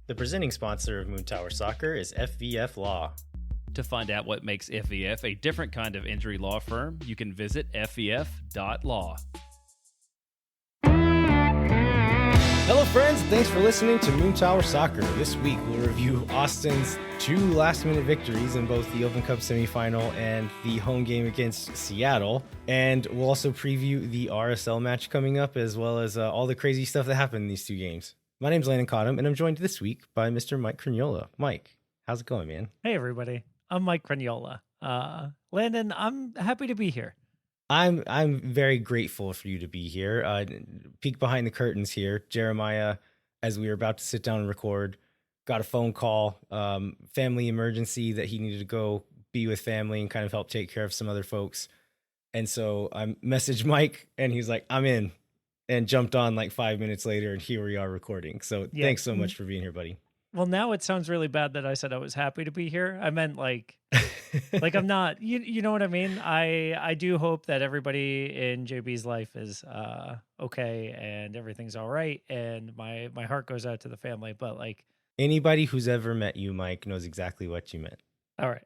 The presenting sponsor of Moon Tower Soccer is FVF Law. To find out what makes FVF a different kind of injury law firm, you can visit fvf.law. Hello friends, thanks for listening to Moon Tower Soccer. This week we'll review Austin's two last-minute victories in both the Open Cup semifinal and the home game against Seattle. And we'll also preview the RSL match coming up, as well as all the crazy stuff that happened in these two games. My name's Landon Cottam, and I'm joined this week by Mr. Mike Cragnola. Mike, how's it going, man? Hey, everybody. I'm Mike Cragnola. Landon, I'm happy to be here. I'm very grateful for you to be here. Peek behind the curtains here. Jeremiah, as we were about to sit down and record, got a phone call, family emergency that he needed to go be with family and kind of help take care of some other folks. And so I messaged Mike and he's like, I'm in, and jumped on like 5 minutes later, and here we are recording. So Thanks so much for being here, buddy. Well, now it sounds really bad that I said I was happy to be here. I meant like I'm not, you know what I mean? I do hope that everybody in JB's life is okay and everything's all right. And my heart goes out to the family, but like anybody who's ever met you, Mike, knows exactly what you meant. All right.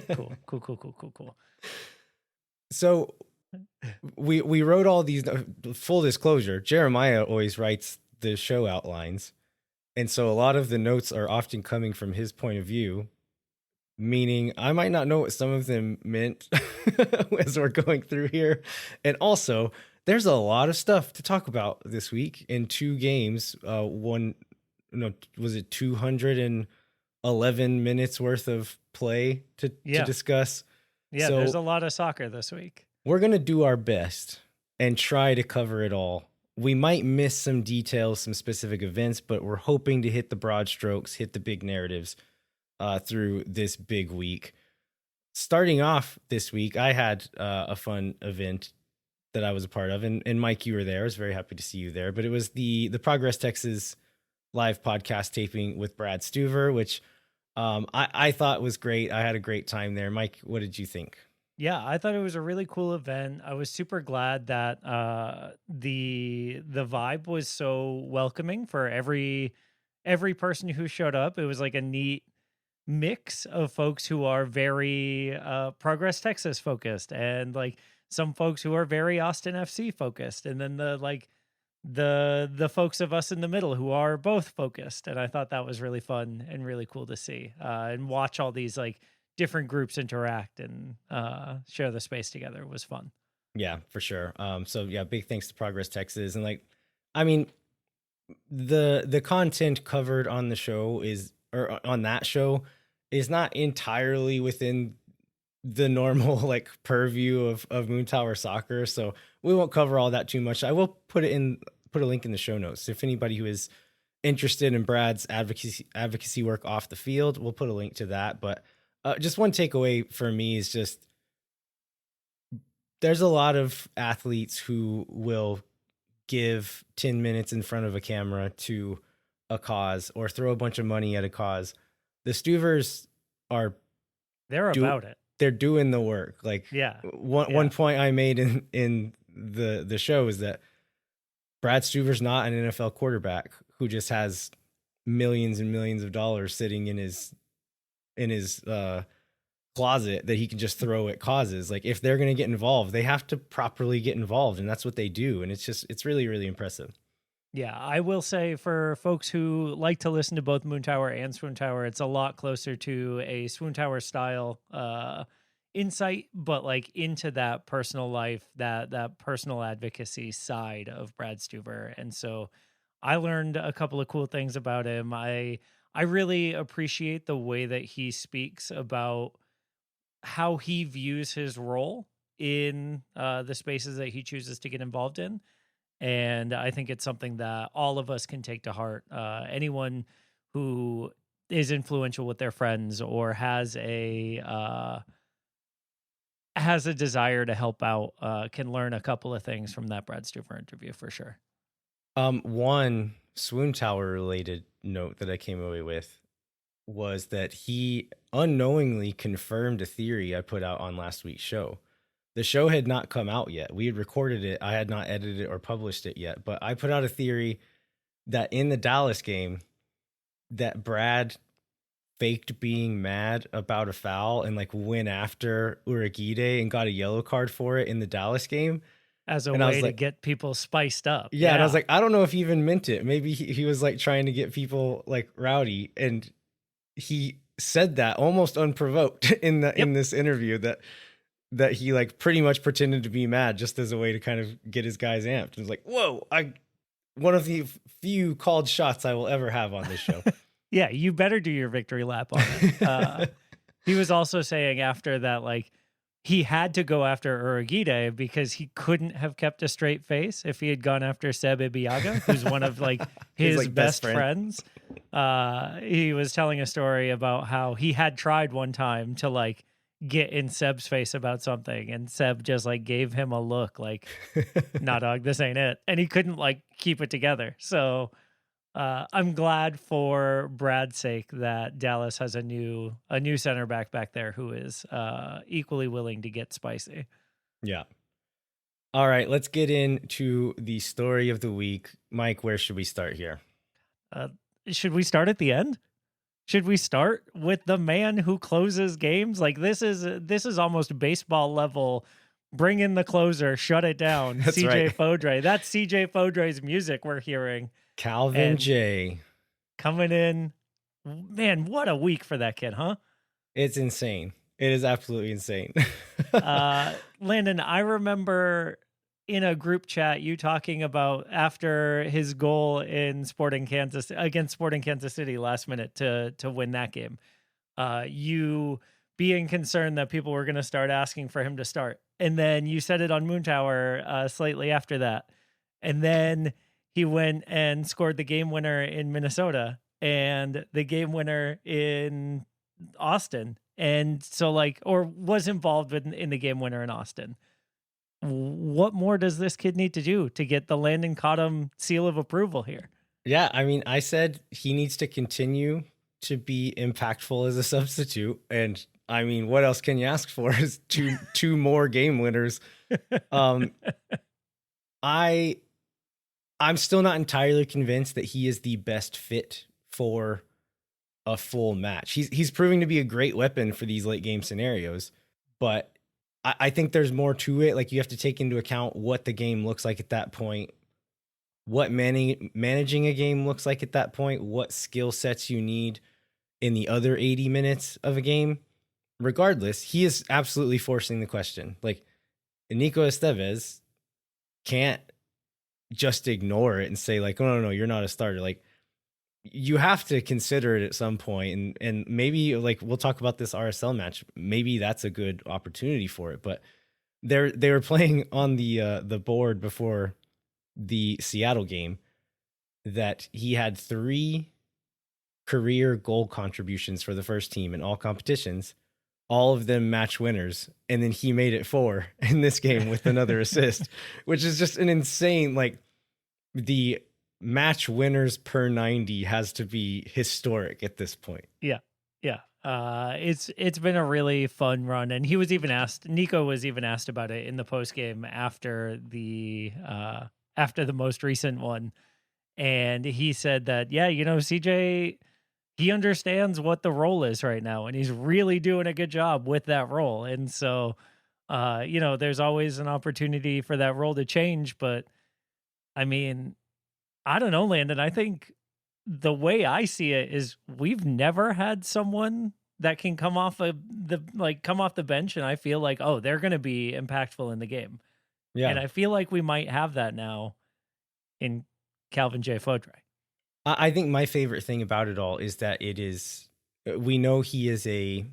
Cool. So we wrote all these, full disclosure, Jeremiah always writes the show outlines. And so a lot of the notes are often coming from his point of view, meaning I might not know what some of them meant as we're going through here. And also, there's a lot of stuff to talk about this week in two games. Was it 211 minutes worth of play to discuss? Yeah, so there's a lot of soccer this week. We're going to do our best and try to cover it all. We might miss some details, some specific events, but we're hoping to hit the broad strokes, hit the big narratives through this big week. Starting off this week, I had a fun event that I was a part of, and Mike, you were there. I was very happy to see you there. But it was the Progress Texas live podcast taping with Brad Stuver, which I thought was great. I had a great time there. Mike, what did you think? Yeah, I thought it was a really cool event. I was super glad that the vibe was so welcoming for every person who showed up. It was like a neat mix of folks who are very Progress Texas focused, and like some folks who are very Austin FC focused, and then the folks of us in the middle who are both focused. And I thought that was really fun and really cool to see and watch all these like different groups interact and share the space together. It was fun. Yeah, for sure. So yeah, big thanks to Progress Texas. And like, I mean, the content covered on the show on that show is not entirely within the normal like purview of Moon Tower Soccer. So we won't cover all that too much. I will put a link in the show notes. If anybody who is interested in Brad's advocacy work off the field, we'll put a link to that. But just one takeaway for me is just there's a lot of athletes who will give 10 minutes in front of a camera to a cause or throw a bunch of money at a cause. The Stuvers they're about it. They're doing the work. Like one point I made in the show is that Brad Stuver's not an NFL quarterback who just has millions and millions of dollars sitting in his closet that he can just throw at causes. Like if they're going to get involved, they have to properly get involved, and that's what they do. And it's really, really impressive. Yeah, I will say for folks who like to listen to both Moon Tower and Swoon Tower, it's a lot closer to a Swoon Tower style insight, but like into that personal life, that personal advocacy side of Brad Stuver. And so I learned a couple of cool things about him. I really appreciate the way that he speaks about how he views his role in the spaces that he chooses to get involved in. And I think it's something that all of us can take to heart. Anyone who is influential with their friends or has a desire to help out can learn a couple of things from that Brad Stuver interview for sure. One Swoon Tower related note that I came away with was that he unknowingly confirmed a theory I put out on last week's show. The show had not come out yet. We had recorded it. I had not edited it or published it yet, but I put out a theory that in the Dallas game, that Brad faked being mad about a foul and like went after Uragide and got a yellow card for it in the Dallas game. As a And I was way to like, get people spiced up. yeah, and I was like, I don't know if he even meant it. Maybe he was like trying to get people like rowdy, and he said that almost unprovoked in this interview that he like pretty much pretended to be mad just as a way to kind of get his guys amped. It was like, whoa, one of the few called shots I will ever have on this show. Yeah, you better do your victory lap on it. He was also saying after that, like, he had to go after Uragide because he couldn't have kept a straight face if he had gone after Seb Ibiaga, who's one of like his like, best friends. He was telling a story about how he had tried one time to like get in Seb's face about something, and Seb just like gave him a look like, nah, dog, this ain't it. And he couldn't like keep it together. So I'm glad for Brad's sake that Dallas has a new center back there who is equally willing to get spicy. Yeah. All right, let's get into the story of the week. Mike, where should we start here? Should we start at the end? Should we start with the man who closes games? Like this is almost baseball level. Bring in the closer, shut it down. That's CJ right. Fodrey. That's CJ Fodrey's music we're hearing. Calvin J. Coming in. Man, what a week for that kid, huh? It's insane. It is absolutely insane. Landon, I remember in a group chat you talking about after his goal in against Sporting Kansas City last minute to win that game. You being concerned that people were going to start asking for him to start. And then you said it on Moon Tower slightly after that. And then he went and scored the game winner in Minnesota and the game winner in Austin. And so or was involved in the game winner in Austin. What more does this kid need to do to get the Landon Cottam seal of approval here? Yeah, I mean, I said he needs to continue to be impactful as a substitute. And I mean, what else can you ask for is two more game winners. I'm still not entirely convinced that he is the best fit for a full match. He's proving to be a great weapon for these late game scenarios, but I think there's more to it. Like you have to take into account what the game looks like at that point, what managing a game looks like at that point, what skill sets you need in the other 80 minutes of a game. Regardless, he is absolutely forcing the question. Like Nico Estevez can't just ignore it and say like, oh, no, you're not a starter. Like you have to consider it at some point, and maybe like we'll talk about this RSL match. Maybe that's a good opportunity for it. But they were playing on the board before the Seattle game that he had 3 career goal contributions for the first team in all competitions, all of them match winners, and then he made it 4 in this game with another assist, which is just an insane, like the match winners per 90 has to be historic at this point. Yeah. It's been a really fun run, and Nico was even asked about it in the post game after the most recent one, and he said that CJ, he understands what the role is right now, and he's really doing a good job with that role. And so there's always an opportunity for that role to change, but I mean, I don't know, Landon. I think the way I see it is we've never had someone that can come off the bench, and I feel like, oh, they're going to be impactful in the game. Yeah. And I feel like we might have that now in Calvin J. Fodrey. I think my favorite thing about it all is that we know he is a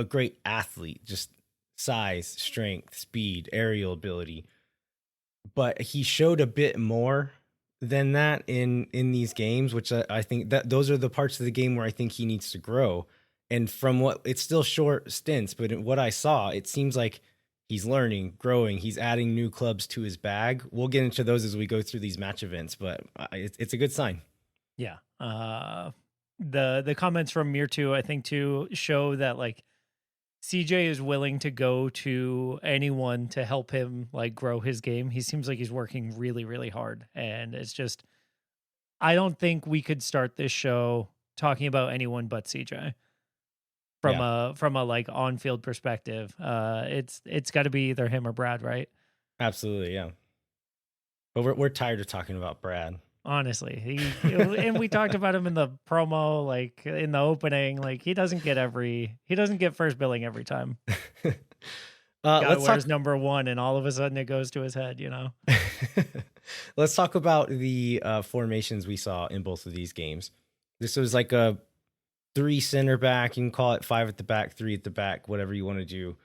great athlete, just size, strength, speed, aerial ability. But he showed a bit more than that in these games, which I think that those are the parts of the game where I think he needs to grow. And from it's still short stints, but in what I saw, it seems like he's learning, growing. He's adding new clubs to his bag. We'll get into those as we go through these match events, but it's a good sign. Yeah. The comments from Mirtu, I think, too, show that like CJ is willing to go to anyone to help him like grow his game. He seems like he's working really, really hard. And it's just, I don't think we could start this show talking about anyone but CJ from a like on field perspective. It's got to be either him or Brad, right? Absolutely, yeah. But we're tired of talking about Brad. Honestly, and we talked about him in the promo, like in the opening. Like he doesn't get first billing every time. Guy Let's wears talk. number one, and all of a sudden it goes to his head. Let's talk about the formations we saw in both of these games. This was like a 3 center back. You can call it 5 at the back, 3 at the back, whatever you want to do.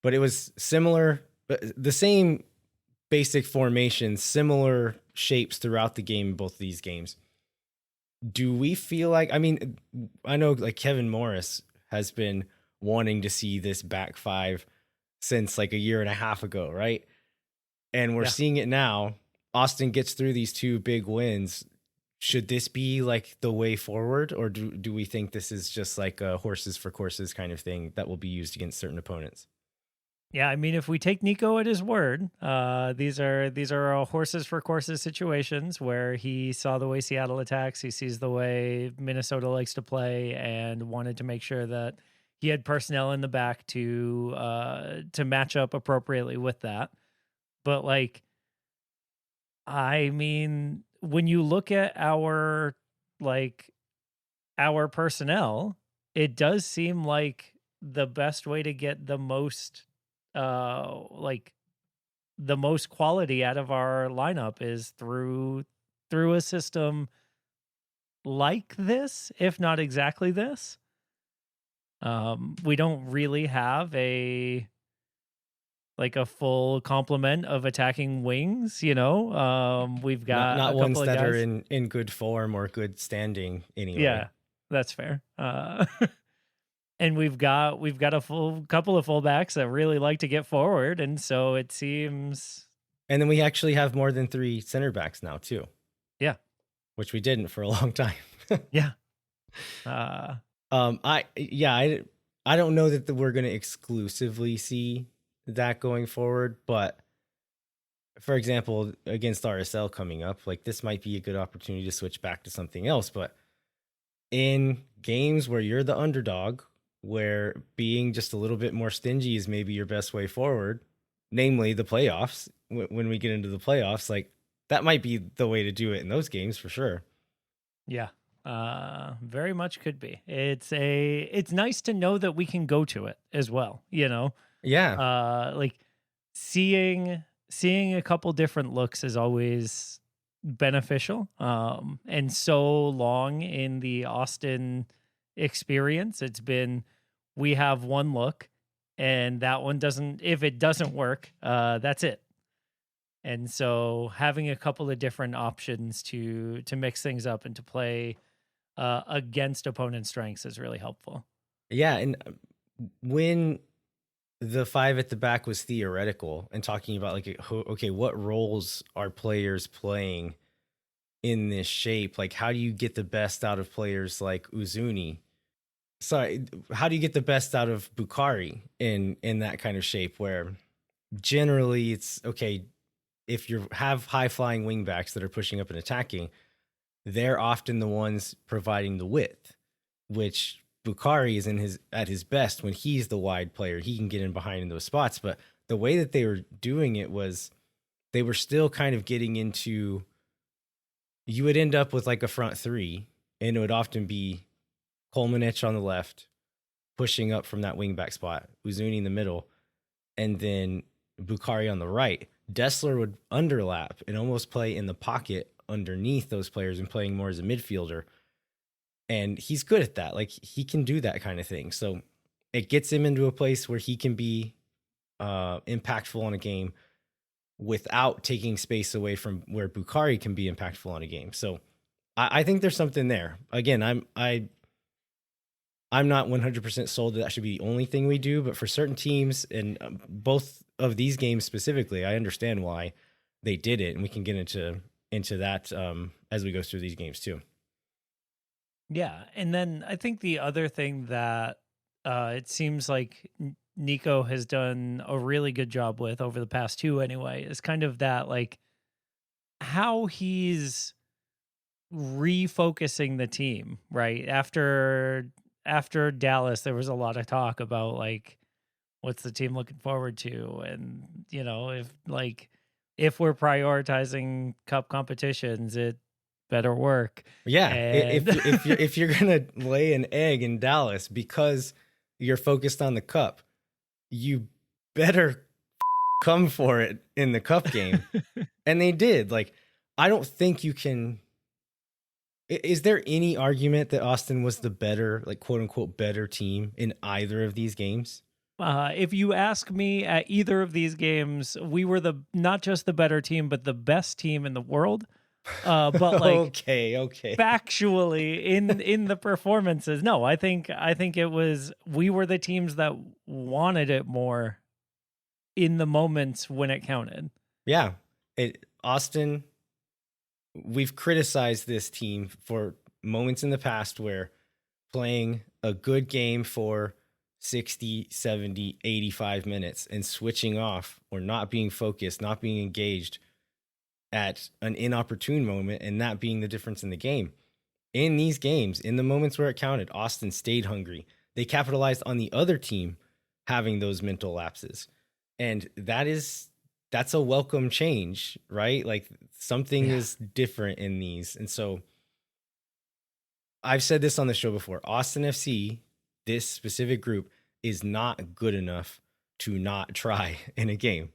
But it was similar, the same basic formation, similar shapes throughout the game in both of these games. Do we feel like, I mean, I know like Kevin Morris has been wanting to see this back 5 since like a year and a half ago, right? And we're seeing it now. Austin gets through these 2 big wins. Should this be like the way forward, or do we think this is just like a horses for courses kind of thing that will be used against certain opponents? Yeah, I mean, if we take Nico at his word, these are horses for courses situations where he saw the way Seattle attacks, he sees the way Minnesota likes to play, and wanted to make sure that he had personnel in the back to match up appropriately with that. But like, I mean, when you look at our personnel, it does seem like the best way to get the most the most quality out of our lineup is through a system like this, if not exactly this. We don't really have a full complement of attacking wings, We've got Not a ones couple of that guys. are in good form or good standing anyway. Yeah, that's fair. And we've got a full couple of fullbacks that really like to get forward, and so it seems. And then we actually have more than 3 center backs now too. Yeah, which we didn't for a long time. yeah. I don't know that we're going to exclusively see that going forward, but for example, against RSL coming up, like this might be a good opportunity to switch back to something else. But in games where you're the underdog, where being just a little bit more stingy is maybe your best way forward, namely the playoffs, when we get into the playoffs, like that might be the way to do it in those games for sure. Yeah. Very much could be. It's nice to know that we can go to it as well, Yeah. Like seeing a couple different looks is always beneficial. And so long in the Austin experience, it's been, we have one look and that one if it doesn't work, that's it. And so having a couple of different options to mix things up and to play against opponent strengths is really helpful. Yeah. And when the 5 at the back was theoretical and talking about like, okay, what roles are players playing in this shape? Like, how do you get the best out of players like Uzuni? Sorry, how do you get the best out of Bukhari in that kind of shape where generally it's okay, if you have high flying wingbacks that are pushing up and attacking, they're often the ones providing the width, which Bukhari is at his best when he's the wide player. He can get in behind in those spots. But the way that they were doing it was they were still kind of getting into, you would end up with like a front 3, and it would often be Kolmanich on the left, pushing up from that wingback spot, Uzuni in the middle, and then Bukhari on the right. Dessler would underlap and almost play in the pocket underneath those players and playing more as a midfielder. And he's good at that. Like he can do that kind of thing. So it gets him into a place where he can be impactful on a game without taking space away from where Bukhari can be impactful on a game. So I think there's something there. Again, I'm not 100% sold that should be the only thing we do, but for certain teams and both of these games specifically, I understand why they did it, and we can get into that as we go through these games too. Yeah, and then I think the other thing that it seems like Nico has done a really good job with over the past 2 anyway is kind of that, like how he's refocusing the team, right? After Dallas, there was a lot of talk about like what's the team looking forward to, and if we're prioritizing cup competitions, it better work. Yeah, And if you're gonna lay an egg in Dallas because you're focused on the cup, you better come for it in the cup game. And they did. Like, I don't think you can. Is there any argument that Austin was the better, like, quote unquote, better team in either of these games? If you ask me, at either of these games, we were not just the better team, but the best team in the world. But like, okay. factually, in the performances, no, I think it was, we were the teams that wanted it more in the moments when it counted. Yeah, Austin. We've criticized this team for moments in the past where playing a good game for 60, 70, 85 minutes and switching off or not being focused, not being engaged at an inopportune moment, and that being the difference in the game. In these games, in the moments where it counted, Austin stayed hungry. They capitalized on the other team having those mental lapses. And that's a welcome change, right? Like, something is different in these. And so I've said this on the show before. Austin FC, this specific group, is not good enough to not try in a game.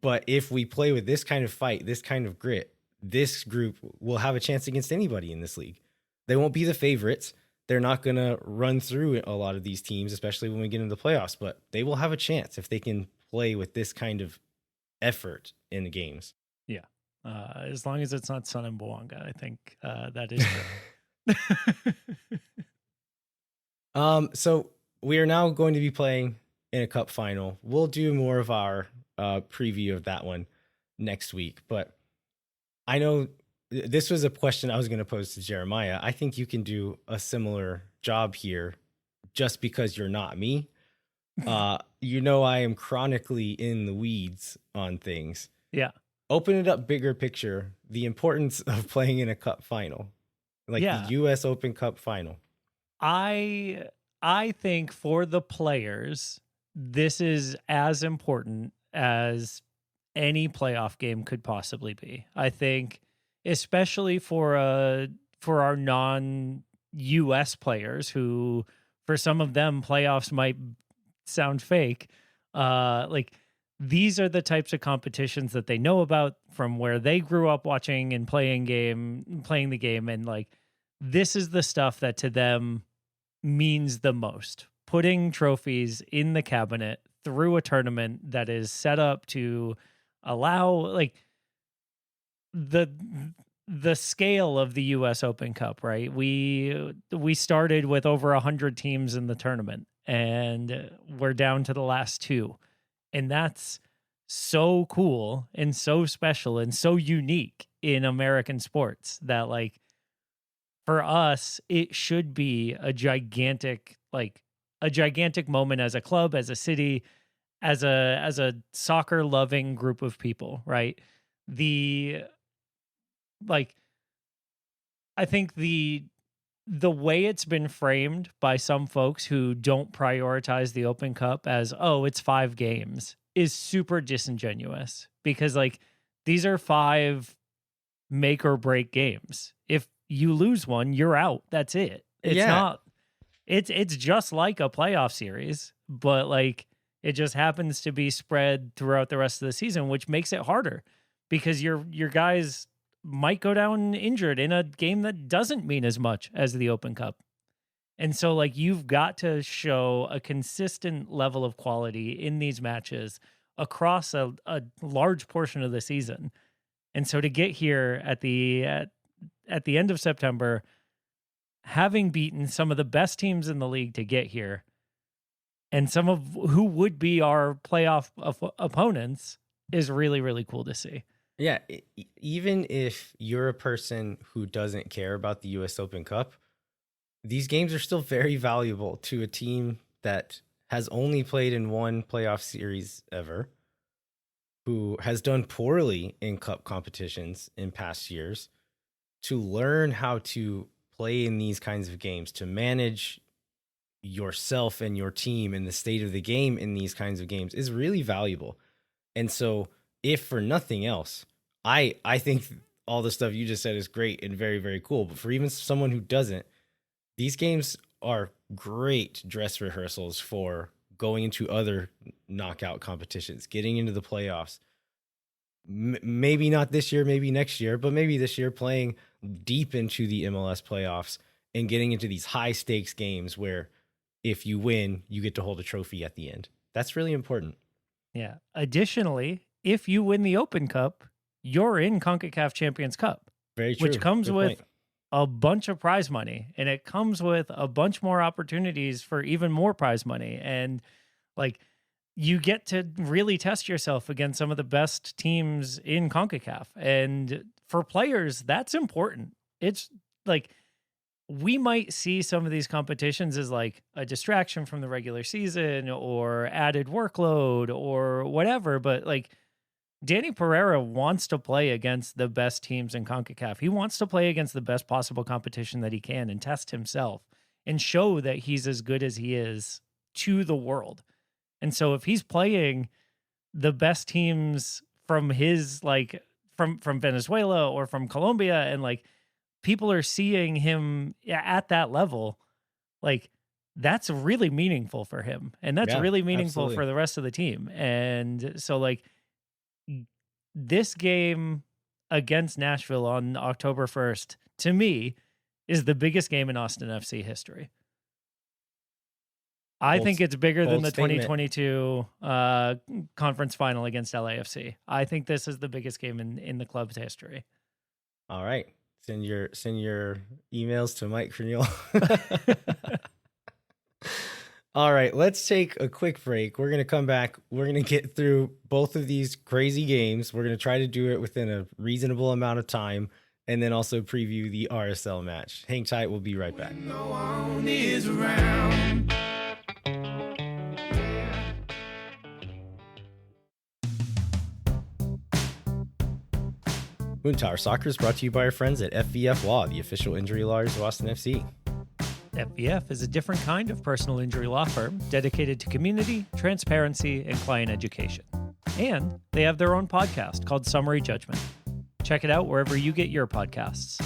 But if we play with this kind of fight, this kind of grit, this group will have a chance against anybody in this league. They won't be the favorites. They're not going to run through a lot of these teams, especially when we get into the playoffs, but they will have a chance if they can play with this kind of effort in the games. Yeah. As long as it's not Sun and Bwanga, I think that is true. So we are now going to be playing in a cup final. We'll do more of our preview of that one next week, but I know this was a question I was going to pose to Jeremiah. I think you can do a similar job here just because you're not me. I am chronically in the weeds on things. Yeah. Open it up bigger picture, the importance of playing in a cup final, like the US Open Cup final. I think for the players, this is as important as any playoff game could possibly be. I think, especially for our non-US players, who for some of them playoffs might sound fake. Like, these are the types of competitions that they know about from where they grew up watching and playing the game, and like, this is the stuff that to them means the most. Putting trophies in the cabinet through a tournament that is set up to allow, like, the scale of the US Open Cup, right? We started with over 100 teams in the tournament, and we're down to the last two. And that's so cool and so special and so unique in American sports that, like, for us, it should be a gigantic moment as a club, as a city, as a soccer loving group of people, right? I think the way it's been framed by some folks who don't prioritize the Open Cup as, oh, it's 5 games, is super disingenuous, because like, these are 5 make or break games. If you lose one, you're out. That's it. It's just like a playoff series, but like, it just happens to be spread throughout the rest of the season, which makes it harder because your guys might go down injured in a game that doesn't mean as much as the Open Cup. And so, like, you've got to show a consistent level of quality in these matches across a large portion of the season. And so to get here at the end of September, having beaten some of the best teams in the league to get here, and some of who would be our playoff opponents, is really, really cool to see. Yeah, even if you're a person who doesn't care about the US Open Cup, these games are still very valuable to a team that has only played in one playoff series ever, who has done poorly in cup competitions in past years, to learn how to play in these kinds of games, to manage yourself and your team and the state of the game in these kinds of games is really valuable. And so, if for nothing else, I think all the stuff you just said is great and very, very cool. But for even someone who doesn't, these games are great dress rehearsals for going into other knockout competitions, getting into the playoffs. Maybe not this year, maybe next year, but maybe this year playing deep into the MLS playoffs and getting into these high stakes games where if you win, you get to hold a trophy at the end. That's really important. Yeah. Additionally, if you win the Open Cup, you're in CONCACAF Champions Cup. Very true. Which comes Good with point. a bunch of prize money, and it comes with a bunch more opportunities for even more prize money. And like, you get to really test yourself against some of the best teams in CONCACAF. And for players, that's important. It's like, we might see some of these competitions as like a distraction from the regular season or added workload or whatever. But like, Danny Pereira wants to play against the best teams in CONCACAF. He wants to play against the best possible competition that he can and test himself and show that he's as good as he is to the world. And so if he's playing the best teams from his, like, from Venezuela or from Colombia, and like people are seeing him at that level, like, that's really meaningful for him. And that's Yeah, really meaningful absolutely. for the rest of the team. And so like, this game against Nashville on October 1st, to me, is the biggest game in Austin FC history. I think it's bigger than bold the statement. 2022 conference final against LAFC. I think this is the biggest game in the club's history. All right. Send your emails to Mike Craniel. All right, let's take a quick break. We're going to come back. We're going to get through both of these crazy games. We're going to try to do it within a reasonable amount of time and then also preview the RSL match. Hang tight. We'll be right back. No one is around. Moon Tower Soccer is brought to you by our friends at FVF Law, the official injury lawyers of Austin FC. FVF is a different kind of personal injury law firm dedicated to community, transparency, and client education. And they have their own podcast called Summary Judgment. Check it out wherever you get your podcasts.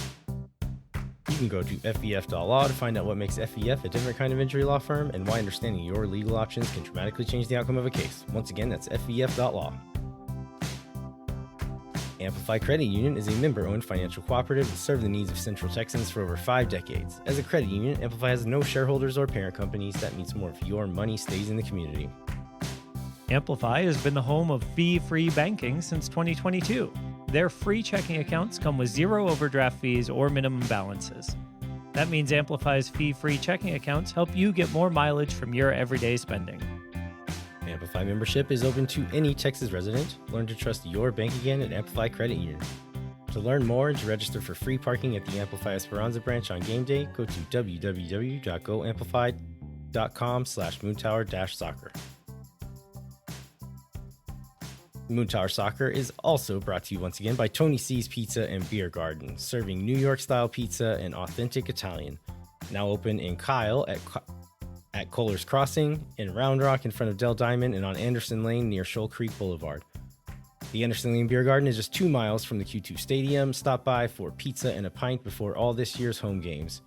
You can go to FVF.law to find out what makes FVF a different kind of injury law firm and why understanding your legal options can dramatically change the outcome of a case. Once again, that's FVF.law. Amplify Credit Union is a member-owned financial cooperative that served the needs of Central Texans for over 5 decades. As a credit union, Amplify has no shareholders or parent companies. That means more of your money stays in the community. Amplify has been the home of fee-free banking since 2022. Their free checking accounts come with 0 overdraft fees or minimum balances. That means Amplify's fee-free checking accounts help you get more mileage from your everyday spending. Amplify membership is open to any Texas resident. Learn to trust your bank again at Amplify Credit Union. To learn more and to register for free parking at the Amplify Esperanza branch on game day, go to www.goamplify.com/moontower-soccer. Moontower Soccer is also brought to you once again by Tony C's Pizza and Beer Garden, serving New York-style pizza and authentic Italian. Now open in Kyle at Kohler's Crossing, in Round Rock in front of Del Diamond, and on Anderson Lane near Shoal Creek Boulevard. The Anderson Lane Beer Garden is just 2 miles from the Q2 Stadium. Stop by for pizza and a pint before all this year's home games.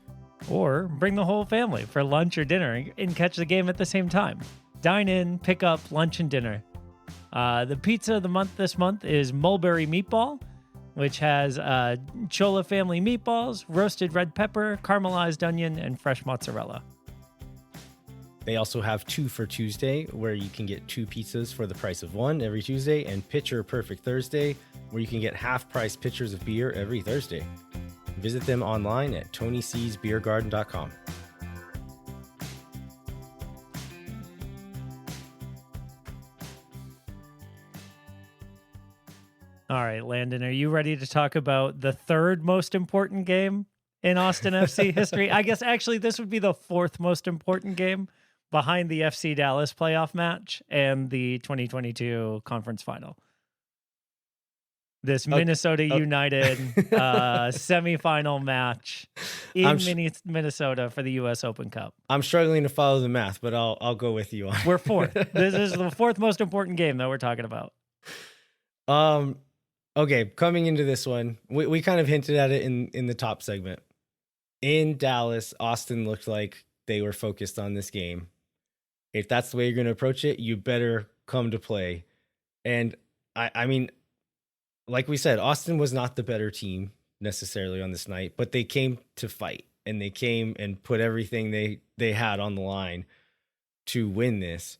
Or bring the whole family for lunch or dinner and catch the game at the same time. Dine in, pick up lunch and dinner. The pizza of the month this month is Mulberry Meatball, which has Chola family meatballs, roasted red pepper, caramelized onion, and fresh mozzarella. They also have 2 for Tuesday, where you can get 2 pizzas for the price of 1 every Tuesday, and Pitcher Perfect Thursday, where you can get half-price pitchers of beer every Thursday. Visit them online at TonyC'sBeerGarden.com. All right, Landon, are you ready to talk about the third most important game in Austin FC history? I guess actually this would be the 4th most important game behind the FC Dallas playoff match and the 2022 conference final. This Minnesota United semifinal match in Minnesota for the U.S. Open Cup. I'm struggling to follow the math, but I'll go with you on. We're fourth. This is the fourth most important game that we're talking about. Okay, coming into this one, we kind of hinted at it in the top segment. In Dallas, Austin looked like they were focused on this game. If that's the way you're going to approach it, you better come to play. And I mean, like we said, Austin was not the better team necessarily on this night, but they came to fight, and they came and put everything they had on the line to win this.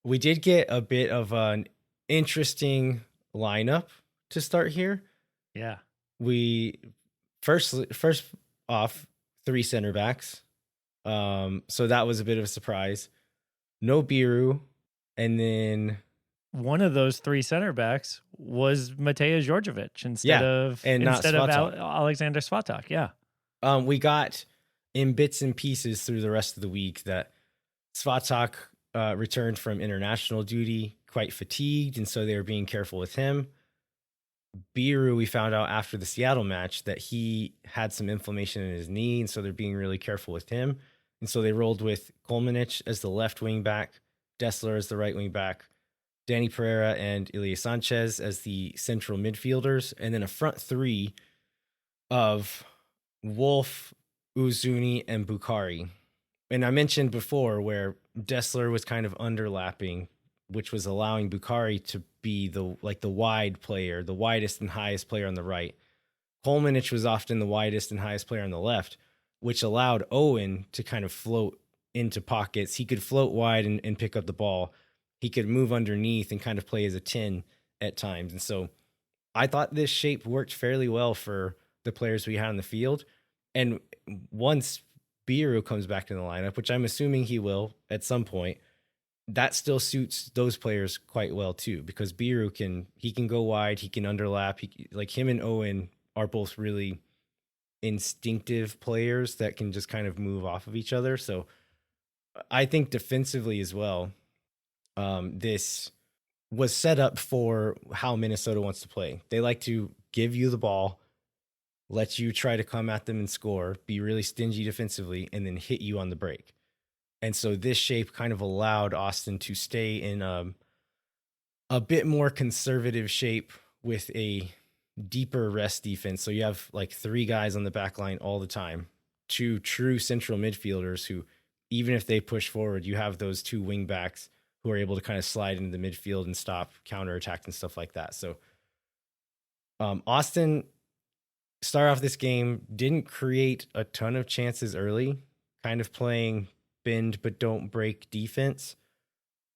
We did get a bit of an interesting lineup to start here. Yeah. We first off, 3 center backs. So that was a bit of a surprise. No Biru. And then one of those 3 center backs was Matej Djordjevic instead of Alexander Svatak. Yeah. We got in bits and pieces through the rest of the week that Svatak returned from international duty quite fatigued, and so they were being careful with him. Biru, we found out after the Seattle match that he had some inflammation in his knee, and so they're being really careful with him. And so they rolled with Kolmanic as the left wing back, Dessler as the right wing back, Danny Pereira and Ilya Sanchez as the central midfielders, and then a front 3 of Wolf, Uzuni, and Bukhari. And I mentioned before where Dessler was kind of underlapping, which was allowing Bukhari to be the wide player, the widest and highest player on the right. Kolmanic was often the widest and highest player on the left, which allowed Owen to kind of float into pockets. He could float wide and pick up the ball. He could move underneath and kind of play as a 10 at times. And so I thought this shape worked fairly well for the players we had on the field. And once Biru comes back in the lineup, which I'm assuming he will at some point, that still suits those players quite well too, because Biru can go wide, he can underlap. Him and Owen are both really instinctive players that can just kind of move off of each other. So I think defensively as well, this was set up for how Minnesota wants to play. They like to give you the ball, let you try to come at them and score, be really stingy defensively, and then hit you on the break. And so this shape kind of allowed Austin to stay in a bit more conservative shape with a deeper rest defense. So you have like 3 guys on the back line all the time, 2 true central midfielders who, even if they push forward, you have those 2 wing backs who are able to kind of slide into the midfield and stop counterattacks and stuff like that. So Austin started off this game, didn't create a ton of chances early, kind of playing bend but don't break defense.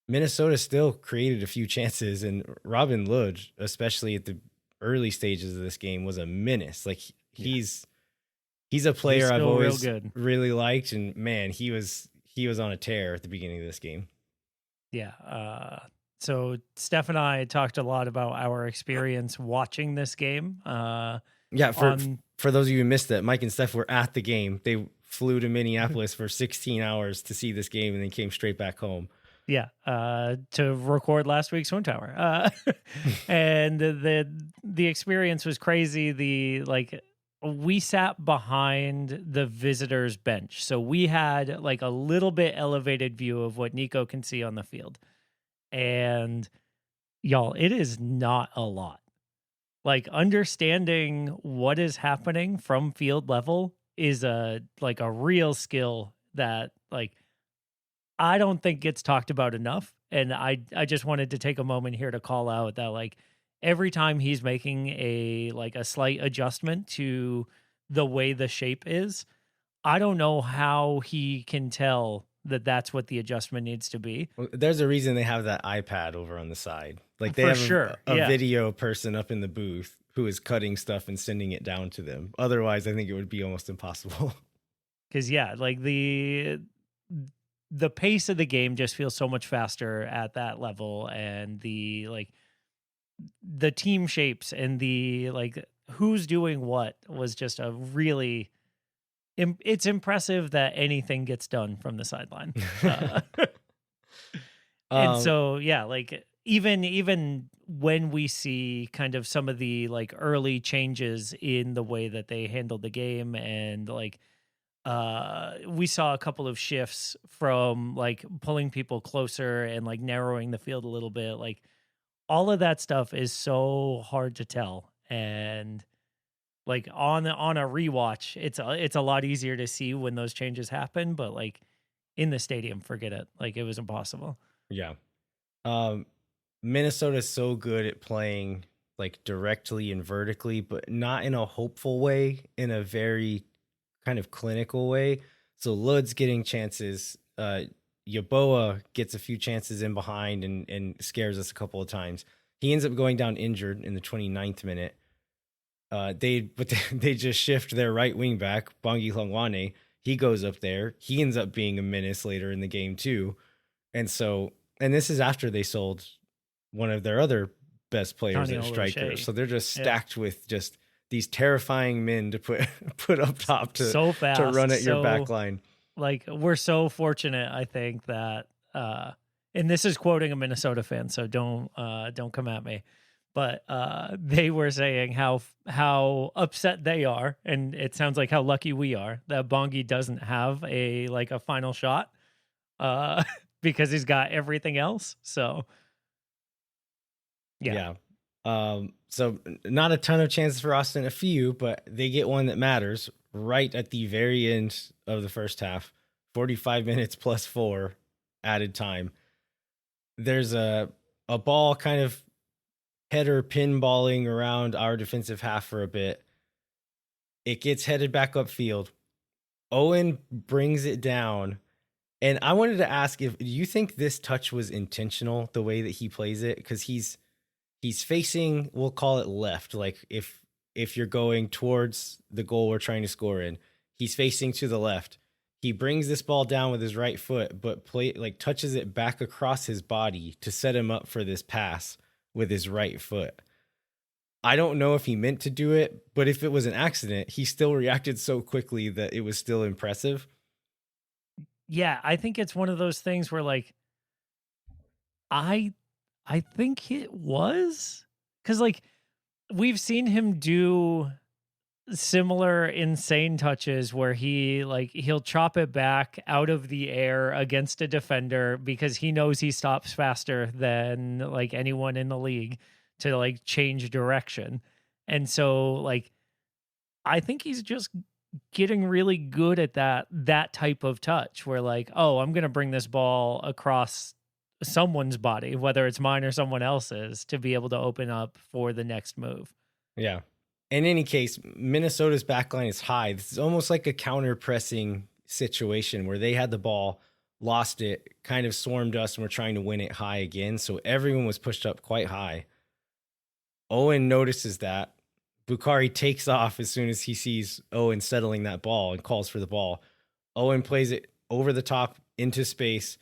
Minnesota still created a few chances, and Robin Lodge, especially at the early stages of this game, was a menace. Like he's a player I've always really liked, and man, he was on a tear at the beginning of this game. Yeah. So Steph and I talked a lot about our experience watching this game. For those of you who missed it, Mike and Steph were at the game. They flew to Minneapolis for 16 hours to see this game and then came straight back home. Yeah, to record last week's Swim Tower. And the experience was crazy. We sat behind the visitors' bench. So we had like a little bit elevated view of what Nico can see on the field. And y'all, it is not a lot. Like understanding what is happening from field level is a real skill that I don't think gets talked about enough. And I just wanted to take a moment here to call out that every time he's making a slight adjustment to the way the shape is, I don't know how he can tell that that's what the adjustment needs to be. Well, there's a reason they have that iPad over on the side. Like they have a video person up in the booth who is cutting stuff and sending it down to them. Otherwise, I think it would be almost impossible. Because the pace of the game just feels so much faster at that level, and the team shapes and the who's doing what was just a really. It's impressive that anything gets done from the sideline. And so, even when we see kind of some of the like early changes in the way that they handled the game, and like we saw a couple of shifts from like pulling people closer and like narrowing the field a little bit, like all of that stuff is so hard to tell. And like on a rewatch, it's a lot easier to see when those changes happen, but like in the stadium, forget it. Like it was impossible. Yeah. Minnesota's so good at playing like directly and vertically, but not in a hopeful way, in a very kind of clinical way. So Lud's getting chances. Yeboah gets a few chances in behind and scares us a couple of times. He ends up going down injured in the 29th minute. They just shift their right wing back, Bongi Hlongwane. He goes up there. He ends up being a menace later in the game too. And this is after they sold one of their other best players Tony at striker. Olashey. So they're just stacked with just these terrifying men to put up top to so fast to run at your so, back line. Like we're so fortunate, I think, that and this is quoting a Minnesota fan, so don't come at me. But they were saying how upset they are, and it sounds like how lucky we are that Bongi doesn't have a final shot because he's got everything else. So yeah. So not a ton of chances for Austin, a few, but they get one that matters right at the very end of the first half, 45 minutes plus 4 added time. There's a ball kind of header pinballing around our defensive half for a bit. It gets headed back upfield. Owen brings it down. And I wanted to ask, if you think this touch was intentional, the way that he plays it? Because he's facing, we'll call it left. Like if you're going towards the goal we're trying to score in, he's facing to the left. He brings this ball down with his right foot, but touches it back across his body to set him up for this pass with his right foot. I don't know if he meant to do it, but if it was an accident, he still reacted so quickly that it was still impressive. Yeah, I think it's one of those things where like I think it was, because like we've seen him do similar insane touches where he'll chop it back out of the air against a defender because he knows he stops faster than like anyone in the league to like change direction. And so like I think he's just getting really good at that type of touch where like, oh, I'm going to bring this ball across someone's body, whether it's mine or someone else's, to be able to open up for the next move. Yeah. In any case, Minnesota's backline is high. This is almost like a counter pressing situation where they had the ball, lost it, kind of swarmed us, and were trying to win it high again. So everyone was pushed up quite high. Owen notices that. Bukhari takes off as soon as he sees Owen settling that ball and calls for the ball. Owen plays it over the top into space.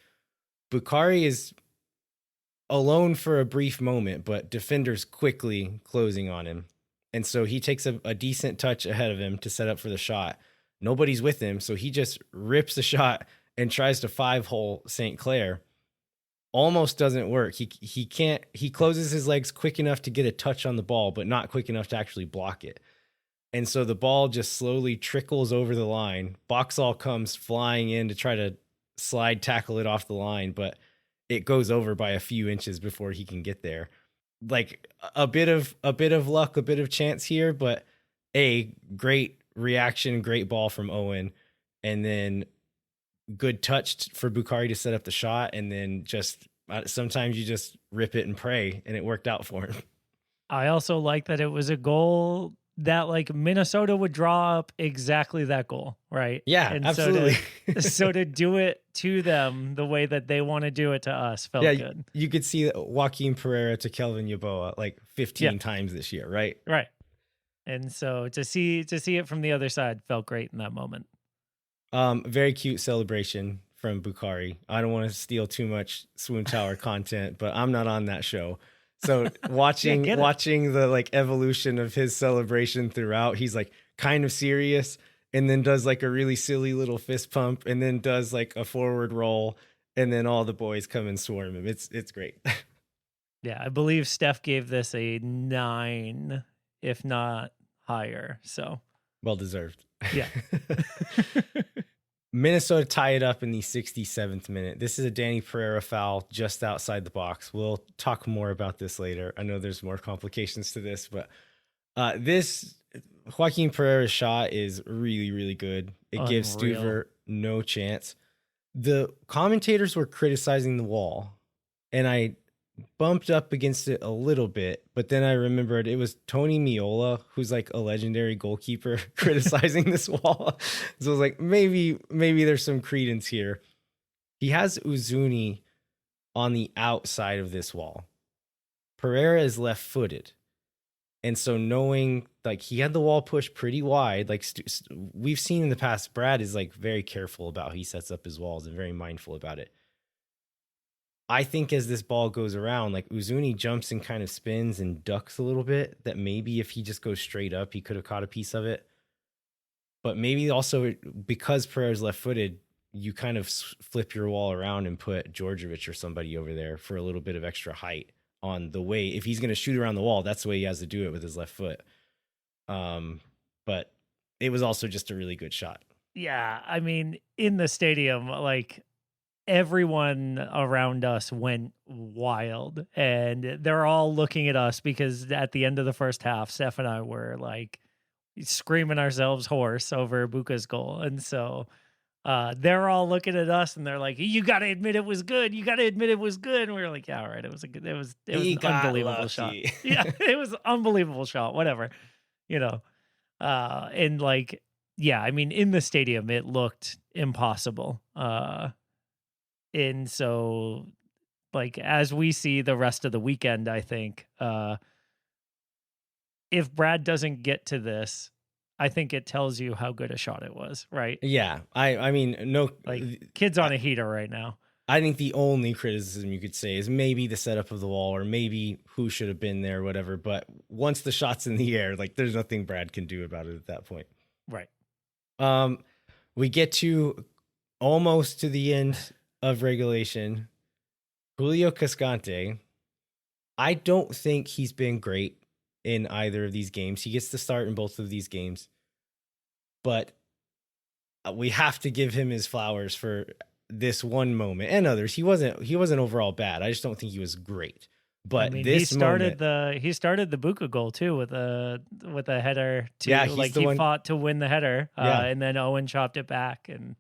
Bukhari is alone for a brief moment, but defenders quickly closing on him. And so he takes a decent touch ahead of him to set up for the shot. Nobody's with him, so he just rips the shot and tries to 5-hole St. Clair. Almost doesn't work. He can't. He closes his legs quick enough to get a touch on the ball, but not quick enough to actually block it. And so the ball just slowly trickles over the line. Boxall comes flying in to try to slide tackle it off the line, but it goes over by a few inches before he can get there. Like a bit of luck, a bit of chance here, but a great reaction, great ball from Owen, and then good touch for Bukhari to set up the shot, and then just sometimes you just rip it and pray, and it worked out for him. I also like that it was a goal that like Minnesota would draw up exactly that goal, right? Yeah, and absolutely. So to do it to them the way that they want to do it to us felt good. You could see Joaquin Pereira to Kelvin Yeboah like 15 times this year, right? Right. And so to see it from the other side felt great in that moment. Very cute celebration from Bukhari. I don't want to steal too much Swoon Tower content, but I'm not on that show. So watching the like evolution of his celebration throughout, he's like kind of serious and then does like a really silly little fist pump and then does like a forward roll and then all the boys come and swarm him. It's great. Yeah, I believe Steph gave this a 9, if not higher. So, Well deserved. yeah. Minnesota tie it up in the 67th minute. This is a Danny Pereira foul just outside the box. We'll talk more about this later. I know there's more complications to this, but this Joaquin Pereira shot is really, really good. It gives Unreal. Stuver no chance. The commentators were criticizing the wall, and I bumped up against it a little bit, but then I remembered it was Tony Miola, who's like a legendary goalkeeper, criticizing this wall. So I was like, maybe there's some credence here. He has Uzuni on the outside of this wall. Pereira is left-footed. And so knowing like he had the wall pushed pretty wide, like we've seen in the past, Brad is like very careful about how he sets up his walls and very mindful about it. I think as this ball goes around, like Uzuni jumps and kind of spins and ducks a little bit, that maybe if he just goes straight up, he could have caught a piece of it. But maybe also because Pereira's left-footed, you kind of flip your wall around and put Djordjevic or somebody over there for a little bit of extra height on the way. If he's going to shoot around the wall, that's the way he has to do it with his left foot. But it was also just a really good shot. Yeah, I mean, in the stadium, like everyone around us went wild, and they're all looking at us because at the end of the first half, Steph and I were like screaming ourselves hoarse over Buka's goal. And so they're all looking at us and they're like, you got to admit it was good. You got to admit it was good. And we were like, yeah, all right. It was an unbelievable shot. Yeah, it was an unbelievable shot, whatever, you know? And like, yeah, I mean, in the stadium, it looked impossible. And so like, as we see the rest of the weekend, I think, if Brad doesn't get to this, I think it tells you how good a shot it was, right? Yeah. I mean, no, like kid's on a heater right now. I think the only criticism you could say is maybe the setup of the wall or maybe who should have been there, whatever. But once the shot's in the air, like there's nothing Brad can do about it at that point. Right. We get to almost to the end of regulation. Julio Cascante, I don't think he's been great in either of these games. He gets to start in both of these games, but we have to give him his flowers for this one moment and others. He wasn't overall bad. I just don't think he was great. But I mean, this he started moment, the Buka goal too with a header to he fought to win the header, Yeah. and then Owen chopped it back, and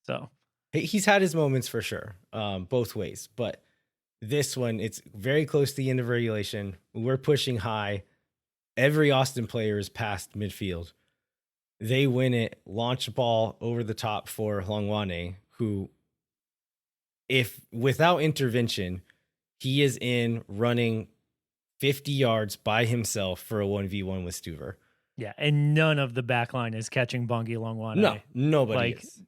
so he's had his moments for sure, both ways. But this one, it's very close to the end of regulation. We're pushing high. Every Austin player is past midfield. They win it, launch a ball over the top for Hlongwane, who, if without intervention, he is in running 50 yards by himself for a 1v1 with Stuver. yeah, and none of the back line is catching Bongi Hlongwane. No, nobody is.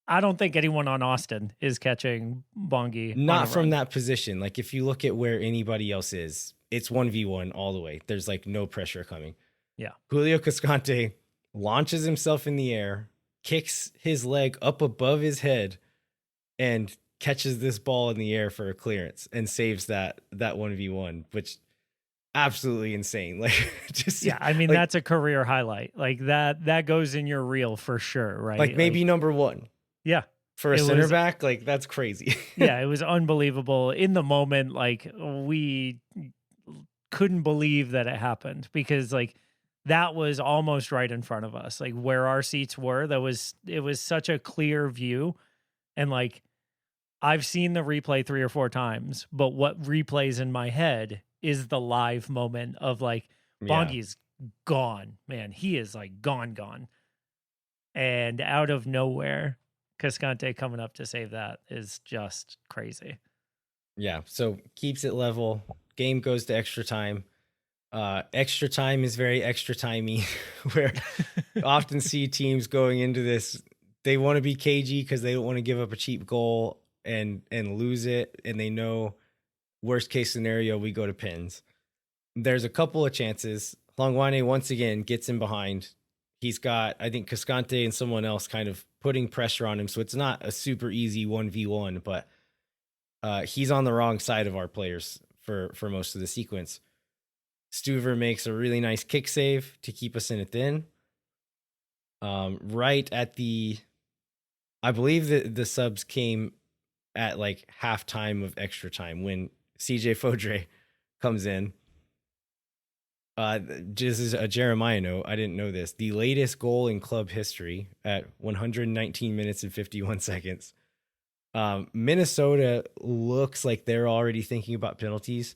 I don't think anyone on Austin is catching Bongi. Not from that position. Like if you look at where anybody else is, it's 1v1 all the way. There's like no pressure coming. Yeah. Julio Cascante launches himself in the air, kicks his leg up above his head, and catches this ball in the air for a clearance and saves that 1v1, which absolutely insane. Like just Yeah, I mean, that's a career highlight. Like that goes in your reel for sure, right? Like maybe number one. Yeah. For a center back, like that's crazy. Yeah, it was unbelievable. In the moment, like we couldn't believe that it happened because like that was almost right in front of us. Like where our seats were, it was such a clear view. And like I've seen the replay 3 or 4 times, but what replays in my head is the live moment of like Bongi's gone, man. He is like gone. And out of nowhere, Cascante coming up to save that is just crazy. Yeah, so keeps it level. Game goes to extra time. Extra time is very extra timey, where often see teams going into this, they want to be cagey because they don't want to give up a cheap goal and lose it, and they know worst case scenario we go to pins. There's a couple of chances. Hlongwane once again gets in behind. He's got, I think, Cascante and someone else kind of putting pressure on him, so it's not a super easy 1v1, but He's on the wrong side of our players for most of the sequence. Stuver makes a really nice kick save to keep us in it thin. Right at I believe that the subs came at like halftime of extra time when CJ Fodrey comes in. This is a Jeremiah note. I didn't know this. The latest goal in club history at 119 minutes and 51 seconds. Minnesota looks like they're already thinking about penalties.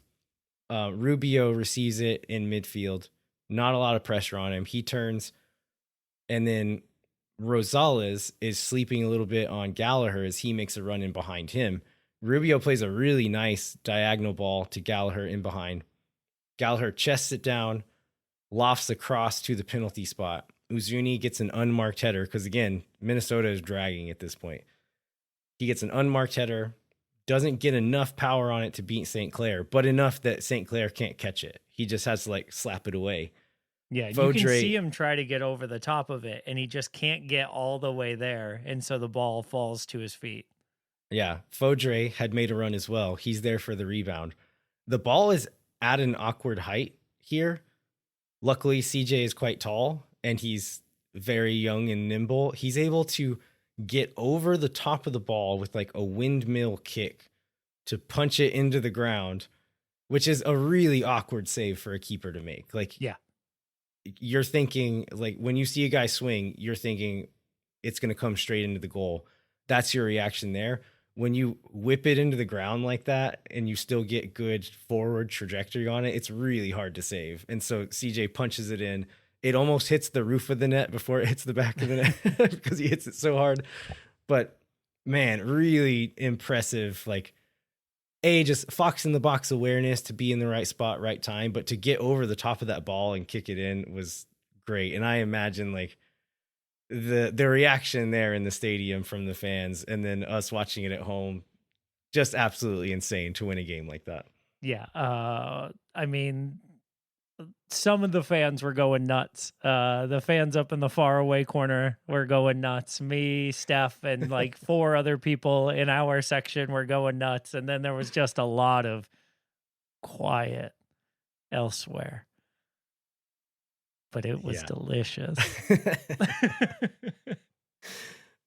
Rubio receives it in midfield. Not a lot of pressure on him. He turns, and then Rosales is sleeping a little bit on Gallagher as he makes a run in behind him. Rubio plays a really nice diagonal ball to Gallagher in behind. Gallagher chests it down, lofts across to the penalty spot. Uzuni gets an unmarked header because, again, Minnesota is dragging at this point. He gets an unmarked header, doesn't get enough power on it to beat St. Clair, but enough that St. Clair can't catch it. He just has to like slap it away. Yeah, Fodrey, you can see him try to get over the top of it, and he just can't get all the way there, and so the ball falls to his feet. Yeah, Fodrey had made a run as well. He's there for the rebound. The ball is at an awkward height here. Luckily, CJ is quite tall, and he's very young and nimble. He's able to get over the top of the ball with like a windmill kick to punch it into the ground, which is a really awkward save for a keeper to make. Like, yeah, you're thinking, like, when you see a guy swing, you're thinking it's going to come straight into the goal. That's your reaction there. When you whip it into the ground like that and you still get good forward trajectory on it, it's really hard to save. And so CJ punches it in. It almost hits the roof of the net before it hits the back of the net because he hits it so hard. But man, really impressive. Like, just fox in the box awareness to be in the right spot, right time, but to get over the top of that ball and kick it in was great. And I imagine like the reaction there in the stadium from the fans, and then us watching it at home, just absolutely insane to win a game like that. Yeah. I mean, some of the fans were going nuts. The fans up in the far away corner were going nuts. Me, Steph, and like 4 other people in our section were going nuts. And then there was just a lot of quiet elsewhere. But it was delicious.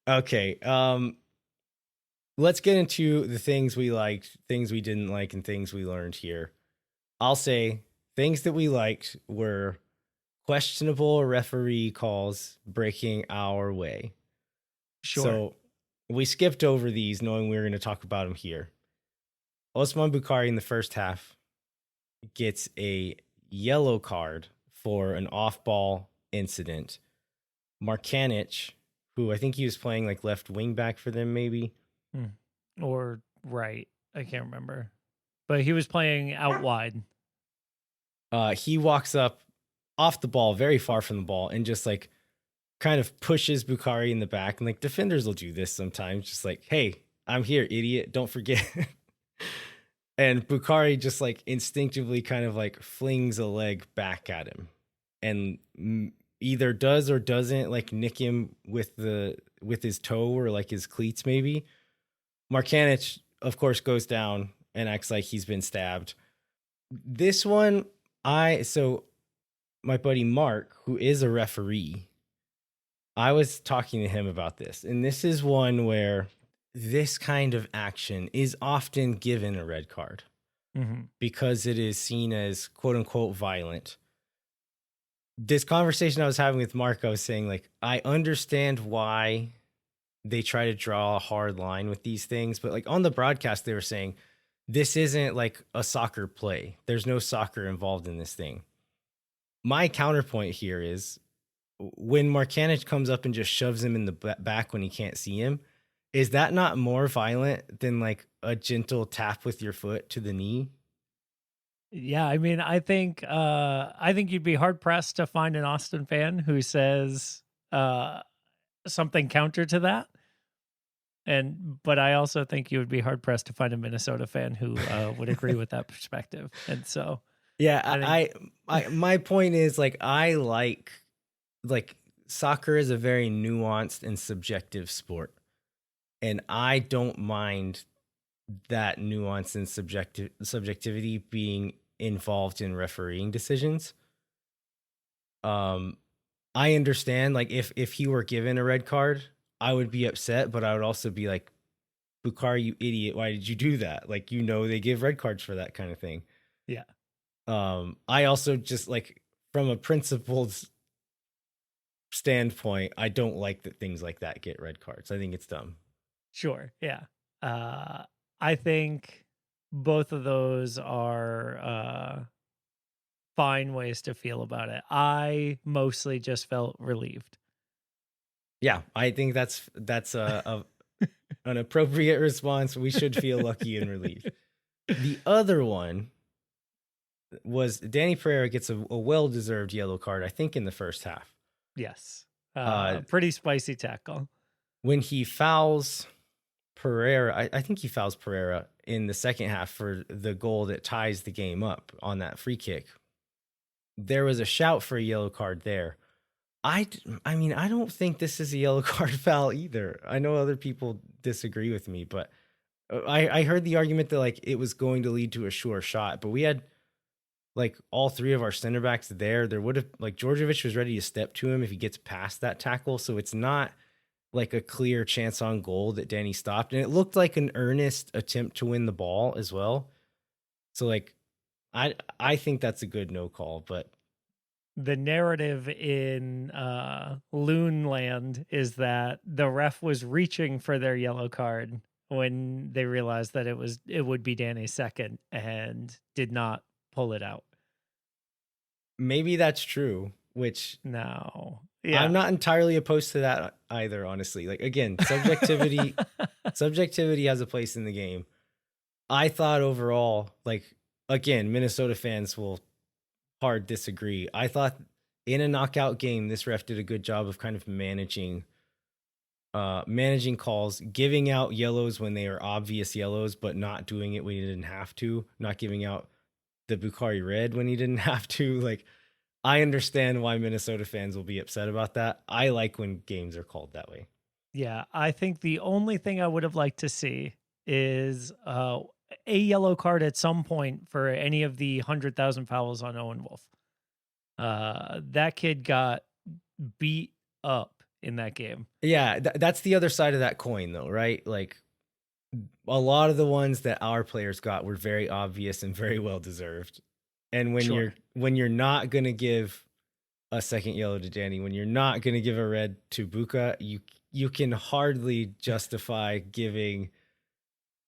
Okay. Let's get into the things we liked, things we didn't like, and things we learned here. I'll say things that we liked were questionable referee calls breaking our way. Sure. So we skipped over these knowing we were going to talk about them here. Osman Bukhari in the first half gets a yellow card for an off-ball incident. Markanich, who I think he was playing like left wing back for them maybe. Or right. I can't remember. But he was playing out wide. He walks up off the ball, very far from the ball, and just like kind of pushes Bukhari in the back. And like defenders will do this sometimes, just like, hey, I'm here, idiot. Don't forget. And Bukhari just like instinctively kind of like flings a leg back at him and either does or doesn't like nick him with his toe or like his cleats maybe. Markanich, of course, goes down and acts like he's been stabbed. This one, so my buddy Mark, who is a referee, I was talking to him about this, and this is one where this kind of action is often given a red card because it is seen as quote unquote violent. This conversation I was having with Mark, I was saying like, I understand why they try to draw a hard line with these things, but like on the broadcast, they were saying this isn't like a soccer play. There's no soccer involved in this thing. My counterpoint here is when Markanich comes up and just shoves him in the back when he can't see him, is that not more violent than like a gentle tap with your foot to the knee? Yeah, I mean, I think you'd be hard pressed to find an Austin fan who says something counter to that. But I also think you would be hard pressed to find a Minnesota fan who would agree with that perspective. And so, yeah, I my point is like I like soccer is a very nuanced and subjective sport. And I don't mind that nuance and subjectivity being involved in refereeing decisions. I understand, like, if he were given a red card, I would be upset, but I would also be like, Bukhari, you idiot, why did you do that? Like, they give red cards for that kind of thing. Yeah. I also just, like, from a principled standpoint, I don't like that things like that get red cards. I think it's dumb. Sure. Yeah. I think both of those are fine ways to feel about it. I mostly just felt relieved. Yeah, I think that's an appropriate response. We should feel lucky and relieved. The other one was Danny Pereira gets a well-deserved yellow card, I think, in the first half. Yes. Pretty spicy tackle. When he fouls Pereira, I think he fouls Pereira in the second half for the goal that ties the game up on that free kick. There was a shout for a yellow card there. I mean, I don't think this is a yellow card foul either. I know other people disagree with me, but I heard the argument that, like, it was going to lead to a sure shot, but we had, like, all three of our center backs there. There would have, like, Djordjevic was ready to step to him if he gets past that tackle. So it's not like a clear chance on goal that Danny stopped. And it looked like an earnest attempt to win the ball as well. So, like, I think that's a good no call, but the narrative in Loon Land is that the ref was reaching for their yellow card when they realized that it would be Danny's second and did not pull it out. Maybe that's true, which no. Yeah. I'm not entirely opposed to that either, honestly. Like, again, subjectivity has a place in the game. I thought overall, like, again, Minnesota fans will hard disagree. I thought in a knockout game, this ref did a good job of kind of managing calls, giving out yellows when they are obvious yellows, but not doing it when he didn't have to, not giving out the Bukhari red when he didn't have to. Like, I understand why Minnesota fans will be upset about that. I like when games are called that way. Yeah, I think the only thing I would have liked to see is a yellow card at some point for any of the 100,000 fouls on Owen Wolf. That kid got beat up in that game. Yeah, that's the other side of that coin, though, right? Like, a lot of the ones that our players got were very obvious and very well deserved. And when you're not going to give a second yellow to Danny, when you're not going to give a red to Buka, you can hardly justify giving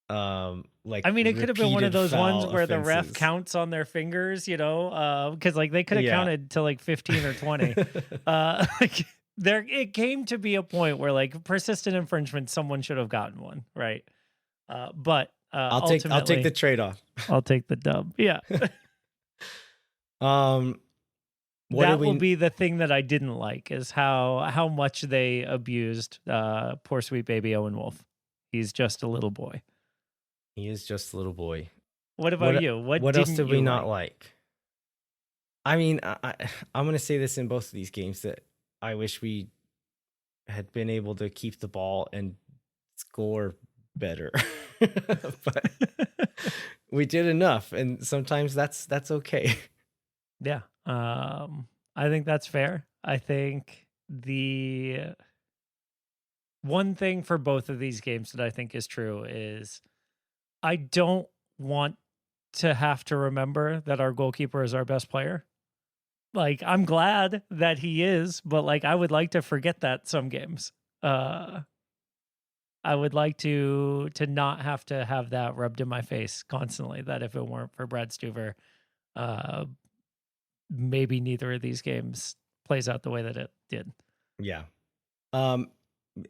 like, I mean, it could have been one of those ones where offenses. the ref counts on their fingers, because like they could have counted to like 15 or 20. It came to be a point where, like, persistent infringement, someone should have gotten one, right? But I'll take the trade-off. I'll take the dub. Yeah. That will be the thing that I didn't like, is how much they abused poor sweet baby Owen Wolf. He's just a little boy. He is just a little boy. What about you? What else did we not like? I mean, I'm going to say this in both of these games, that I wish we had been able to keep the ball and score better. But we did enough, and sometimes that's okay. Yeah. I think that's fair. I think the one thing for both of these games that I think is true is I don't want to have to remember that our goalkeeper is our best player. Like, I'm glad that he is, but, like, I would like to forget that some games. I would like to not have to have that rubbed in my face constantly, that if it weren't for Brad Stuver, maybe neither of these games plays out the way that it did. Yeah.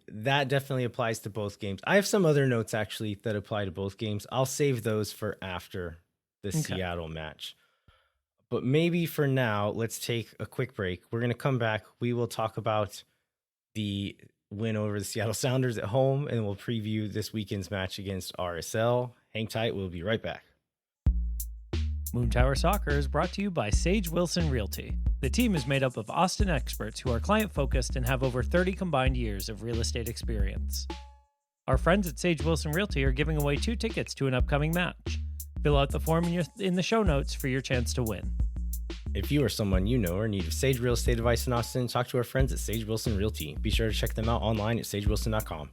That definitely applies to both games. I have some other notes, actually, that apply to both games. I'll save those for after the Seattle match. But maybe for now, let's take a quick break. We're going to come back. We will talk about the win over the Seattle Sounders at home, and we'll preview this weekend's match against RSL. Hang tight. We'll be right back. Moon Tower Soccer is brought to you by Sage Wilson Realty. The team is made up of Austin experts who are client-focused and have over 30 combined years of real estate experience. Our friends at Sage Wilson Realty are giving away 2 tickets to an upcoming match. Fill out the form in the show notes for your chance to win. If you or someone you know are in need of Sage Real Estate advice in Austin, talk to our friends at Sage Wilson Realty. Be sure to check them out online at sagewilson.com.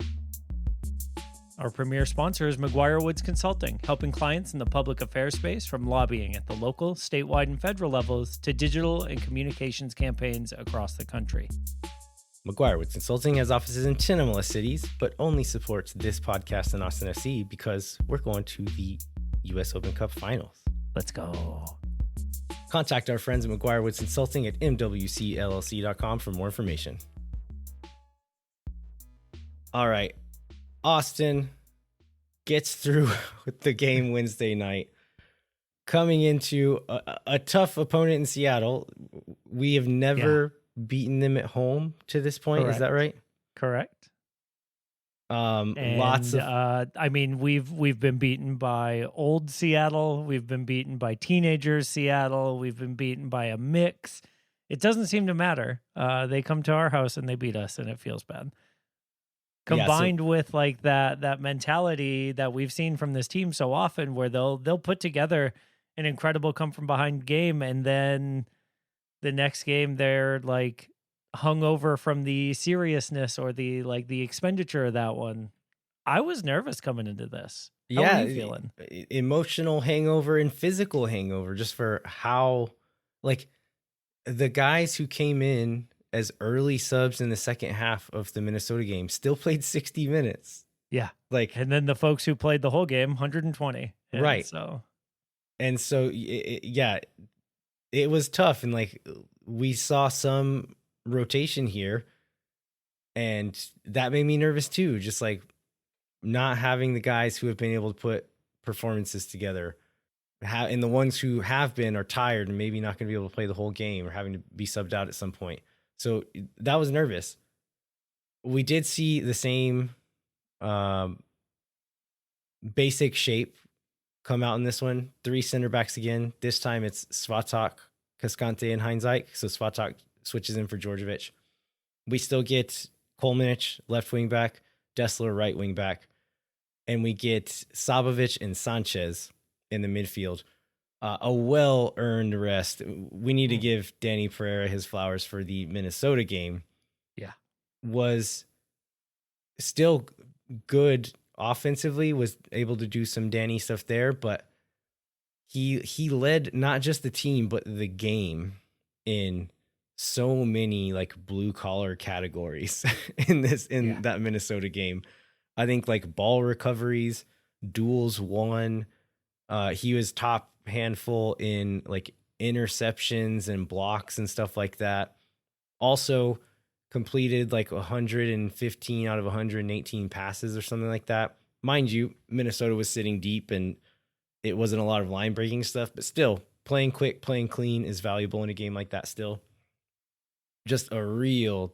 Our premier sponsor is McGuire Woods Consulting, helping clients in the public affairs space from lobbying at the local, statewide, and federal levels to digital and communications campaigns across the country. McGuire Woods Consulting has offices in 10 MLS cities, but only supports this podcast in Austin FC because we're going to the US Open Cup Finals. Let's go. Contact our friends at McGuire Woods Consulting at mwcllc.com for more information. All right. Austin gets through with the game Wednesday night. Coming into a tough opponent in Seattle. We have never beaten them at home to this point. Correct. Is that right? Correct. Lots of I mean, we've been beaten by old Seattle, we've been beaten by teenagers Seattle, we've been beaten by a mix. It doesn't seem to matter. They come to our house and they beat us, and it feels bad. Combined with like that mentality that we've seen from this team so often, where they'll put together an incredible come from behind game, and then the next game they're like hungover from the seriousness or the expenditure of that one. I was nervous coming into this. How are you feeling? Emotional hangover and physical hangover, just for how, like, the guys who came in as early subs in the second half of the Minnesota game still played 60 minutes. Yeah. Like, and then the folks who played the whole game, 120. Right. So it was tough. And like, we saw some rotation here, and that made me nervous too. Just like not having the guys who have been able to put performances together, and the ones who have been are tired and maybe not going to be able to play the whole game or having to be subbed out at some point. So that was nervous. We did see the same basic shape come out in this one. 3 center backs again. This time it's Svatak, Cascante, and Heinzike. So Svatak switches in for Djordjevic. We still get Kolmanic, left wing back, Dessler, right wing back, and we get Sabovic and Sanchez in the midfield. A well-earned rest. We need to give Danny Pereira his flowers for the Minnesota game. Yeah. Was still good offensively, was able to do some Danny stuff there, but he led not just the team, but the game in so many like blue collar categories in that Minnesota game. I think like ball recoveries, duels won. He was top handful in like interceptions and blocks and stuff like that. Also completed like 115 out of 118 passes or something like that. Mind you, Minnesota was sitting deep and it wasn't a lot of line breaking stuff, but still playing quick, playing clean is valuable in a game like that still. Just a real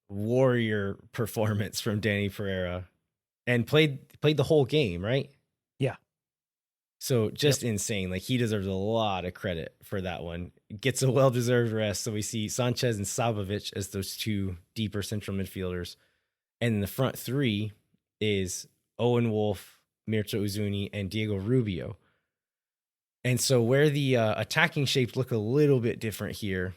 warrior performance from Danny Pereira, and played the whole game, right? Yeah. So just insane. Like, he deserves a lot of credit for that one. Gets a well-deserved rest. So we see Sanchez and Sabovic as those 2 deeper central midfielders. And the front 3 is Owen Wolf, Mircea Uzuni, and Diego Rubio. And so where the attacking shapes look a little bit different here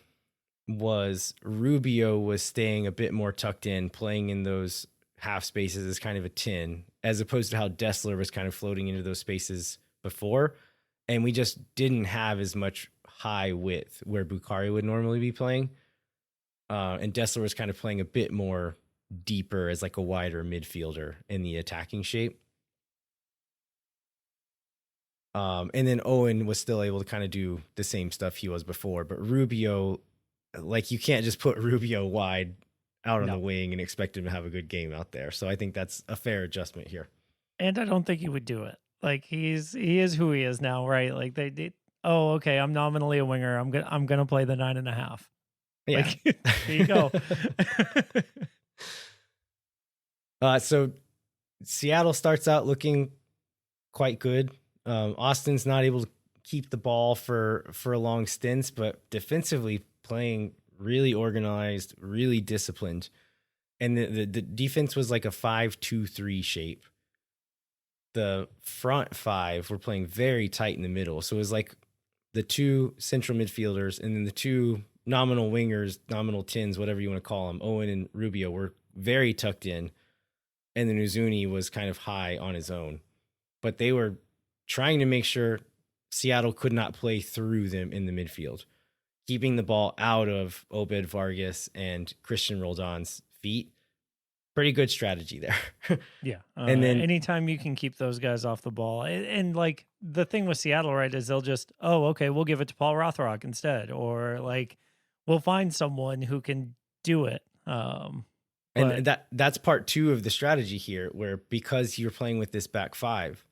was Rubio was staying a bit more tucked in, playing in those half spaces as kind of a 10, as opposed to how Dessler was kind of floating into those spaces before. And we just didn't have as much high width where Bukhari would normally be playing. And Dessler was kind of playing a bit more deeper as like a wider midfielder in the attacking shape. And then Owen was still able to kind of do the same stuff he was before, but Rubio, like, you can't just put Rubio wide out on the wing and expect him to have a good game out there. So I think that's a fair adjustment here. And I don't think he would do it. Like, he is who he is now, right? Like, they did. Oh, okay. I'm nominally a winger. I'm gonna play the 9.5. Yeah. Like, there you go. So Seattle starts out looking quite good. Austin's not able to keep the ball for long stints, but defensively playing really organized, really disciplined. And the defense was like a 5-2-3 shape. The front five were playing very tight in the middle. So it was like the two central midfielders and then the two nominal wingers, nominal tins, whatever you want to call them, Owen and Rubio, were very tucked in. And then Uzuni was kind of high on his own. But they were trying to make sure Seattle could not play through them in the midfield, keeping the ball out of Obed Vargas and Christian Roldan's feet. Pretty good strategy there. Yeah. And then anytime you can keep those guys off the ball, and like the thing with Seattle, right, is they'll just, oh, okay, we'll give it to Paul Rothrock instead, or like we'll find someone who can do it. And that's part two of the strategy here, where because you're playing with this back five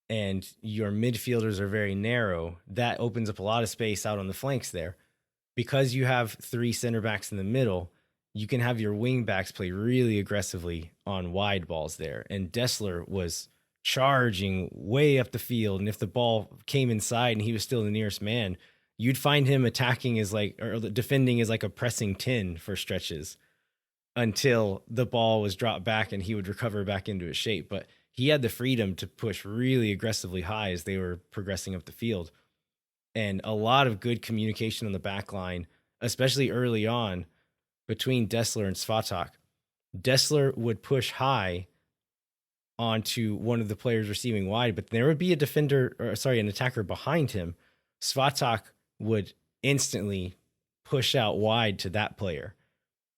and your midfielders are very narrow, that opens up a lot of space out on the flanks there. Because you have three center backs in the middle, you can have your wing backs play really aggressively on wide balls there. And Dessler was charging way up the field. And if the ball came inside and he was still the nearest man, you'd find him attacking as like, or defending as like a pressing 10 for stretches until the ball was dropped back and he would recover back into his shape. But he had the freedom to push really aggressively high as they were progressing up the field. And a lot of good communication on the back line, especially early on, between Dessler and Svatak. Dessler would push high onto one of the players receiving wide, but there would be an attacker behind him. Svatak would instantly push out wide to that player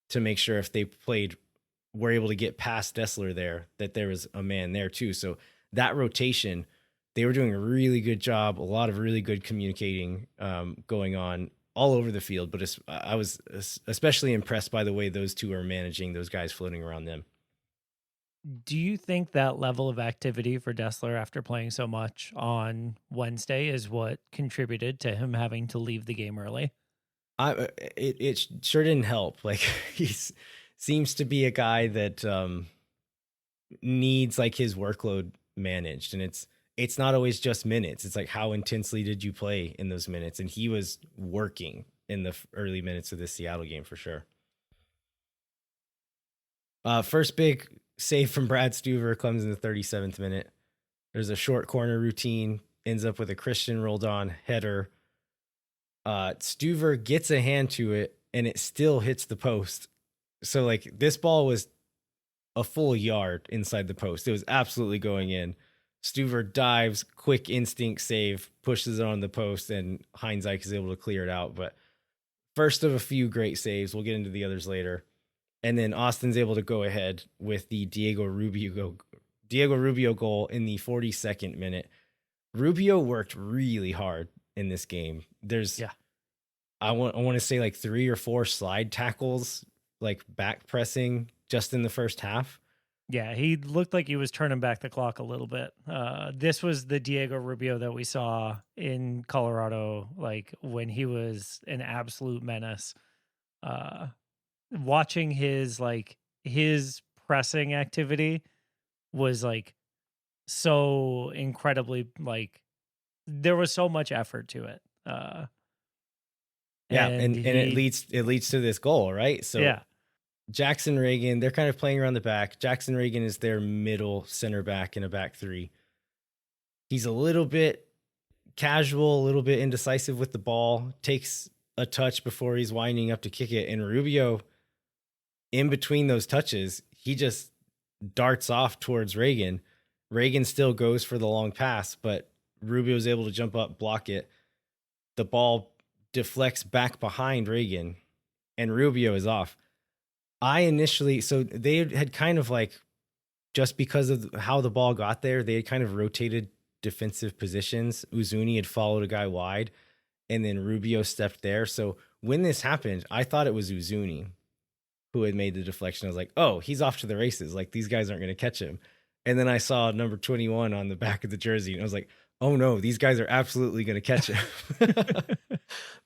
to make sure if they were able to get past Dessler there, that there was a man there too. So that rotation, they were doing a really good job, a lot of really good communicating going on all over the field, but I was especially impressed by the way those two are managing those guys floating around them. Do you think that level of activity for Dessler after playing so much on Wednesday is what contributed to him having to leave the game early? It sure didn't help. Like he seems to be a guy that needs like his workload managed, and it's not always just minutes. It's like, how intensely did you play in those minutes? And he was working in the early minutes of this Seattle game for sure. First big save from Brad Stuver comes in the 37th minute. There's a short corner routine, ends up with a Christian Roldan header. Stuver gets a hand to it and it still hits the post. So like this ball was a full yard inside the post. It was absolutely going in. Stuver dives, quick instinct save, pushes it on the post, and Heinzike is able to clear it out. But first of a few great saves. We'll get into the others later. And then Austin's able to go ahead with the Diego Rubio goal in the 42nd minute. Rubio worked really hard in this game. I want to say like 3 or 4 slide tackles, like back pressing just in the first half. Yeah, he looked like he was turning back the clock a little bit. This was the Diego Rubio that we saw in Colorado, like when he was an absolute menace. Watching his pressing activity was like so incredibly, like there was so much effort to it. And it leads to this goal, right? So yeah. Jackson Reagan, they're kind of playing around the back. Jackson Reagan is their middle center back in a back three. He's a little bit casual, a little bit indecisive with the ball, takes a touch before he's winding up to kick it. And Rubio, in between those touches, he just darts off towards Reagan. Reagan still goes for the long pass, but Rubio's able to jump up, block it. The ball deflects back behind Reagan, and Rubio is off. So they had kind of like, just because of how the ball got there, they had kind of rotated defensive positions. Uzuni had followed a guy wide, and then Rubio stepped there. So when this happened, I thought it was Uzuni who had made the deflection. I was like, oh, he's off to the races. Like, these guys aren't going to catch him. And then I saw number 21 on the back of the jersey, and I was like, oh no, these guys are absolutely going to catch him.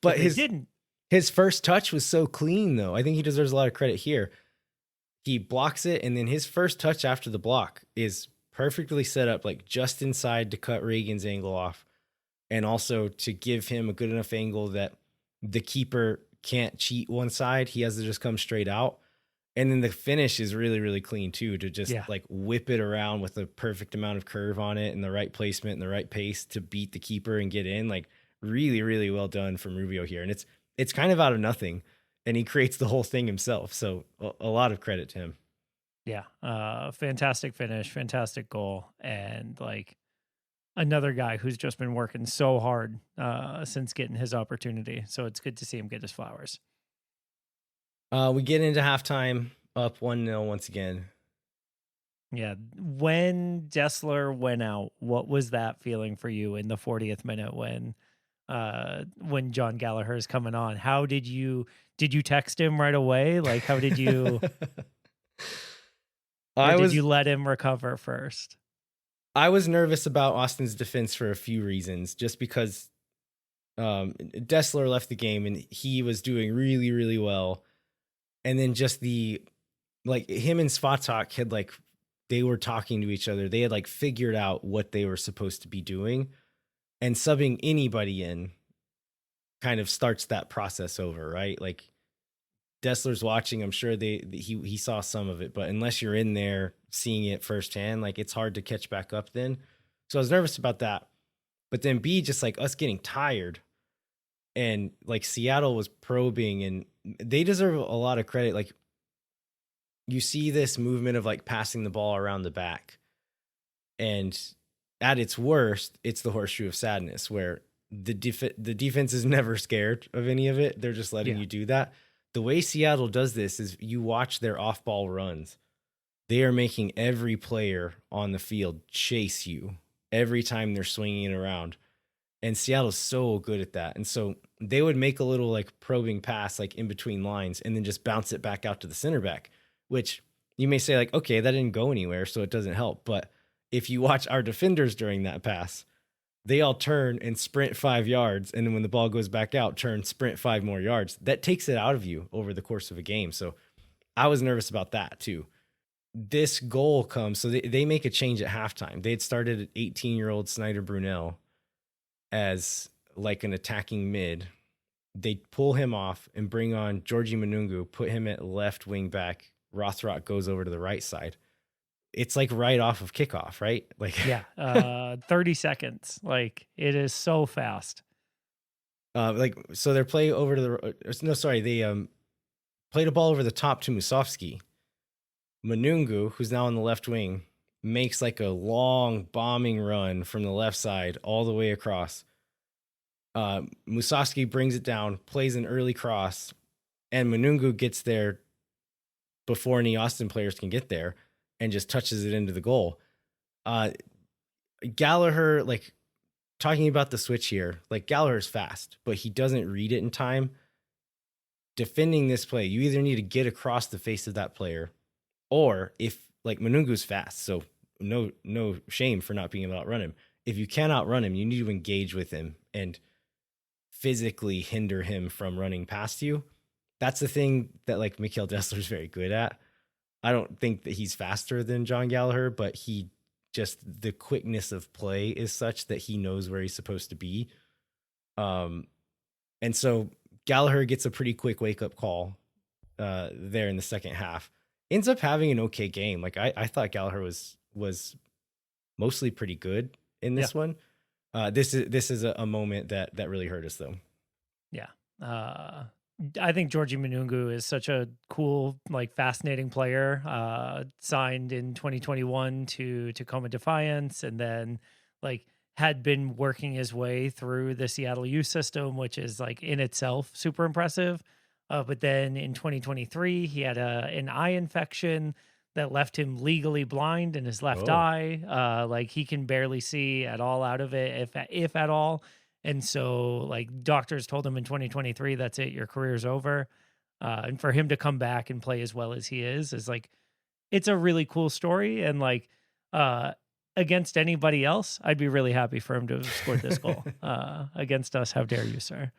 But his first touch was so clean, though. I think he deserves a lot of credit here. He blocks it, and then his first touch after the block is perfectly set up, like just inside to cut Reagan's angle off, and also to give him a good enough angle that the keeper can't cheat one side. He has to just come straight out. And then the finish is really, really clean too, to just Yeah. like whip it around with the perfect amount of curve on it and the right placement and the right pace to beat the keeper and get in. Like really, really well done from Rubio here. And it's kind of out of nothing, and he creates the whole thing himself. So a lot of credit to him. Yeah. Fantastic finish, fantastic goal. And like another guy who's just been working so hard since getting his opportunity. So it's good to see him get his flowers. We get into halftime up 1-0 once again. Yeah. When Dessler went out, what was that feeling for you in the 40th minute when John Gallagher is coming on? How did you text him right away? Like how did you did you let him recover first? I was nervous about Austin's defense for a few reasons, just because Dessler left the game and he was doing really, really well. And then just him and Svatak had they were talking to each other. They had figured out what they were supposed to be doing, and subbing anybody in kind of starts that process over, right? Like Dessler's watching. I'm sure he saw some of it, but unless you're in there seeing it firsthand, it's hard to catch back up then. So I was nervous about that. But then B, just us getting tired, and Seattle was probing, and they deserve a lot of credit. You see this movement of passing the ball around the back, and at its worst, it's the horseshoe of sadness, where the defense is never scared of any of it. They're just letting you do that. The way Seattle does this is you watch their off-ball runs. They are making every player on the field chase you every time they're swinging it around. And Seattle's so good at that. And so they would make a little probing pass in between lines and then just bounce it back out to the center back, which you may say okay, that didn't go anywhere, so it doesn't help. But if you watch our defenders during that pass, they all turn and sprint 5 yards. And then when the ball goes back out, sprint 5 more yards. That takes it out of you over the course of a game. So I was nervous about that too. This goal comes, so they make a change at halftime. They had started 18-year-old Snyder Brunel as an attacking mid. They pull him off and bring on Georgie Manungu, put him at left wing back. Rothrock goes over to the right side. It's right off of kickoff, right? 30 seconds. It is so fast. So they're playing over to they played a ball over the top to Musovski. Manungu, who's now on the left wing, makes a long bombing run from the left side all the way across. Musovski brings it down, plays an early cross, and Manungu gets there before any Austin players can get there and just touches it into the goal. Gallagher, talking about the switch here, Gallagher's fast, but he doesn't read it in time. Defending this play, you either need to get across the face of that player, or if Manungu's fast, so no shame for not being able to outrun him. If you can't outrun him, you need to engage with him and physically hinder him from running past you. That's the thing that Mikhail Dessler is very good at. I don't think that he's faster than John Gallagher, but the quickness of play is such that he knows where he's supposed to be. And so Gallagher gets a pretty quick wake up call there in the second half. Ends up having an okay game. I thought Gallagher was mostly pretty good in this one. This is a moment that really hurt us though. Yeah. I think Georgie Manungu is such a cool, fascinating player. Signed in 2021 to Tacoma Defiance, and then had been working his way through the Seattle youth system, which is in itself super impressive. But then in 2023, he had an eye infection that left him legally blind in his left eye. He can barely see at all out of it, if at all. And so doctors told him in 2023, that's it, your career's over. And for him to come back and play as well as he is it's a really cool story. And against anybody else, I'd be really happy for him to have scored this goal. Against us, how dare you, sir?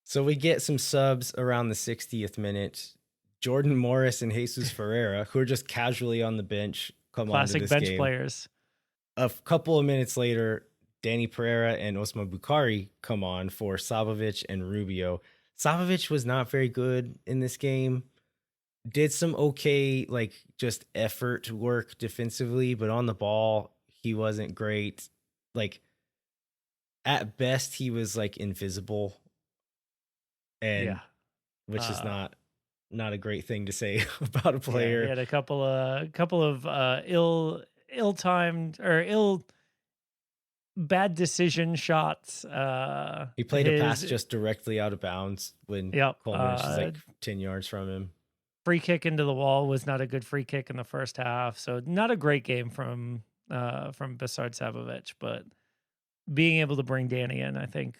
So we get some subs around the 60th minute. Jordan Morris and Jesus Ferreira, who are just casually on the bench, come on to this bench game. Players. A couple of minutes later, Danny Pereira and Osman Bukhari come on for Savovic and Rubio. Savovic was not very good in this game. did some okay, like just effort work defensively, but on the ball, he wasn't great. Like at best, he was like invisible, and Yeah. which is not a great thing to say about a Yeah, player. he had a couple of ill-timed or bad decision shots. He played a pass His just directly out of bounds when Yep. Coleman is like 10 yards from him. Free kick into the wall was not a good free kick in the first half, so not a great game from Besard Savovic, but being able to bring Danny in, I think,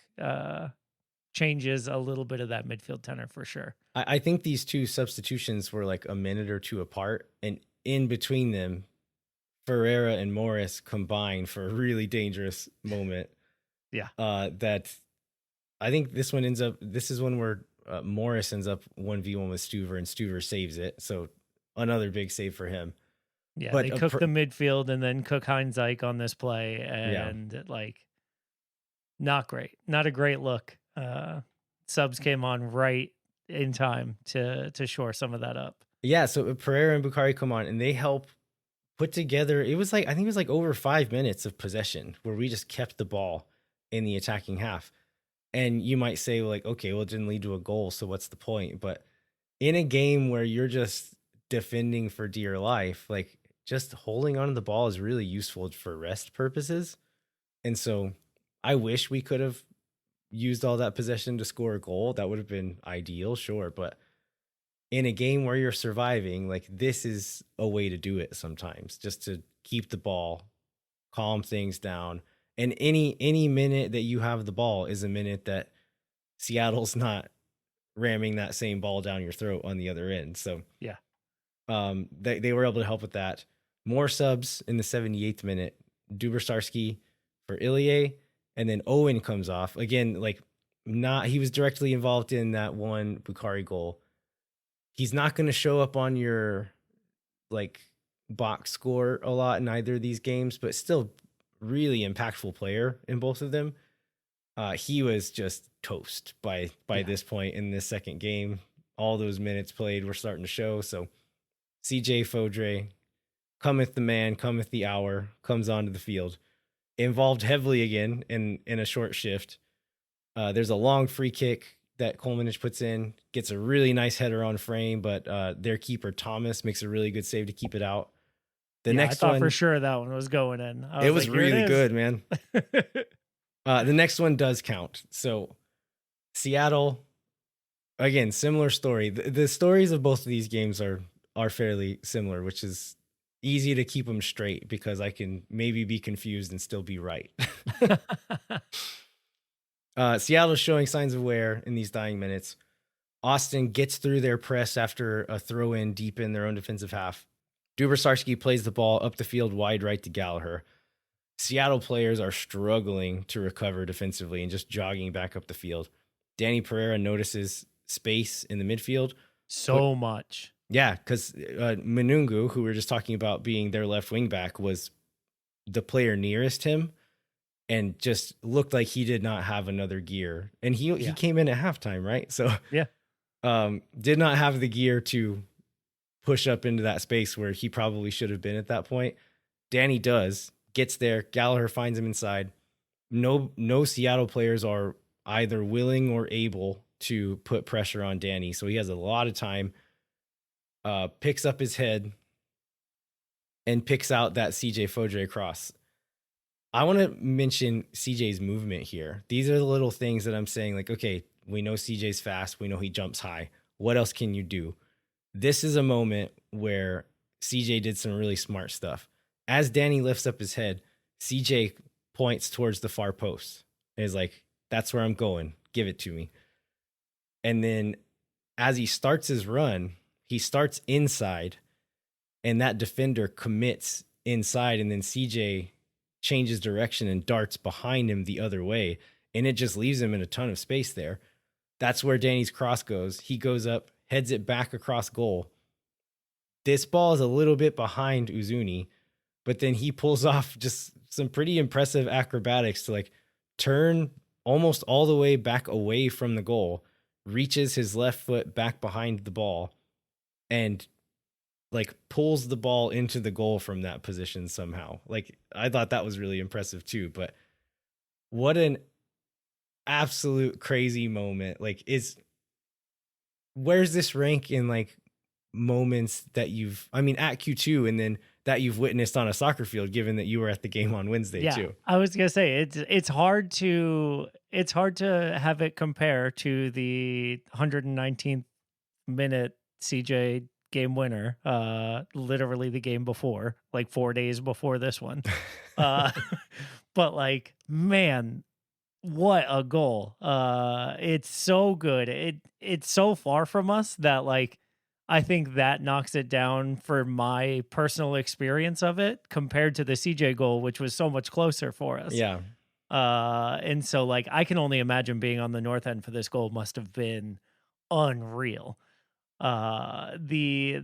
changes a little bit of that midfield tenor for sure. I think these two substitutions were like a minute or two apart, and in between them, Ferreira and Morris combined for a really dangerous moment. Yeah. That I think this is one where Morris ends up 1v1 with Stuver, and Stuver saves it. So another big save for him. Yeah, But they cook the midfield and then cook Heinz Ike on this play, and like not great. Not a great look. Subs came on right in time to shore some of that up. Yeah, so Pereira and Bukhari come on and they help put together. It was like, I think it was like over 5 minutes of possession where we just kept the ball in the attacking half. And you might say, like, okay, well, it didn't lead to a goal, so what's the point? But in a game where you're just defending for dear life, like just holding on to the ball is really useful for rest purposes. And so I wish we could have used all that possession to score a goal. That would have been ideal, sure. But in a game where you're surviving, like this is a way to do it sometimes, just to keep the ball, calm things down. And any minute that you have the ball is a minute that Seattle's not ramming that same ball down your throat on the other end. So yeah, they were able to help with that. More subs in the 78th minute. Dubersarski for Ilie, and then Owen comes off again. Like he was directly involved in that one Bukhari goal. He's not going to show up on your like box score a lot in either of these games, but still really impactful player in both of them. He was just toast by this point in this second game. All those minutes played were starting to show. So CJ Fodrey, cometh the man, cometh the hour, comes onto the field, involved heavily again in a short shift. There's a long free kick that Colemanich puts in, gets a really nice header on frame, but their keeper Thomas makes a really good save to keep it out. The next I thought one, for sure that one was going in. It was really good, man. The next one does count. So Seattle, again, similar story. The stories of both of these games are fairly similar, which is easy to keep them straight because I can maybe be confused and still be right. Seattle's showing signs of wear in these dying minutes. Austin gets through their press after a throw in deep in their own defensive half. Dubersarski plays the ball up the field wide right to Gallagher. Seattle players are struggling to recover defensively and just jogging back up the field. Danny Pereira notices space in the midfield. So much. Yeah, because Manungu, who we were just talking about being their left wing back, was the player nearest him and just looked like he did not have another gear. And he came in at halftime, right? So yeah, did not have the gear to push up into that space where he probably should have been at that point. Danny does, gets there. Gallagher finds him inside. No Seattle players are either willing or able to put pressure on Danny. So he has a lot of time, picks up his head and picks out that CJ Fodrey cross. I want to mention CJ's movement here. These are the little things that I'm saying, like, okay, we know CJ's fast. We know he jumps high. What else can you do? This is a moment where CJ did some really smart stuff. As Danny lifts up his head, CJ points towards the far post and is like, that's where I'm going. Give it to me. And then as he starts his run, he starts inside and that defender commits inside, and then CJ changes direction and darts behind him the other way. And it just leaves him in a ton of space there. That's where Danny's cross goes. He goes up, heads it back across goal. This ball is a little bit behind Uzuni, but then he pulls off just some pretty impressive acrobatics to like turn almost all the way back away from the goal, reaches his left foot back behind the ball, and like pulls the ball into the goal from that position somehow. Like I thought that was really impressive too, but what an absolute crazy moment. Like where's this rank in like moments that at Q2 and then that you've witnessed on a soccer field, given that you were at the game on Wednesday too? I was gonna say it's hard to have it compare to the 119th minute CJ game winner, literally the game before, like 4 days before this one. But like, man, what a goal. It's so good. It's so far from us that like I think that knocks it down for my personal experience of it compared to the CJ goal, which was so much closer for us. Yeah. And so like I can only imagine being on the north end for this goal must have been unreal. The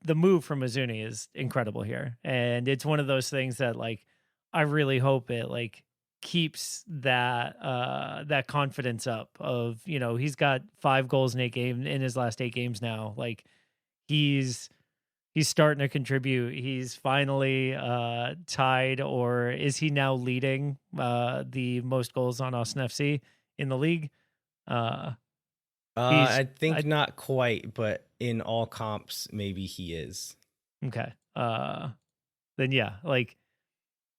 move from Uzuni is incredible here, and it's one of those things that like I really hope it like keeps that confidence up of, you know, he's got 5 goals in his last 8 games now. Like he's starting to contribute. He's finally tied, or is he now leading the most goals on Austin FC in the league? I think not quite, but in all comps, maybe he is. Okay. Then yeah, like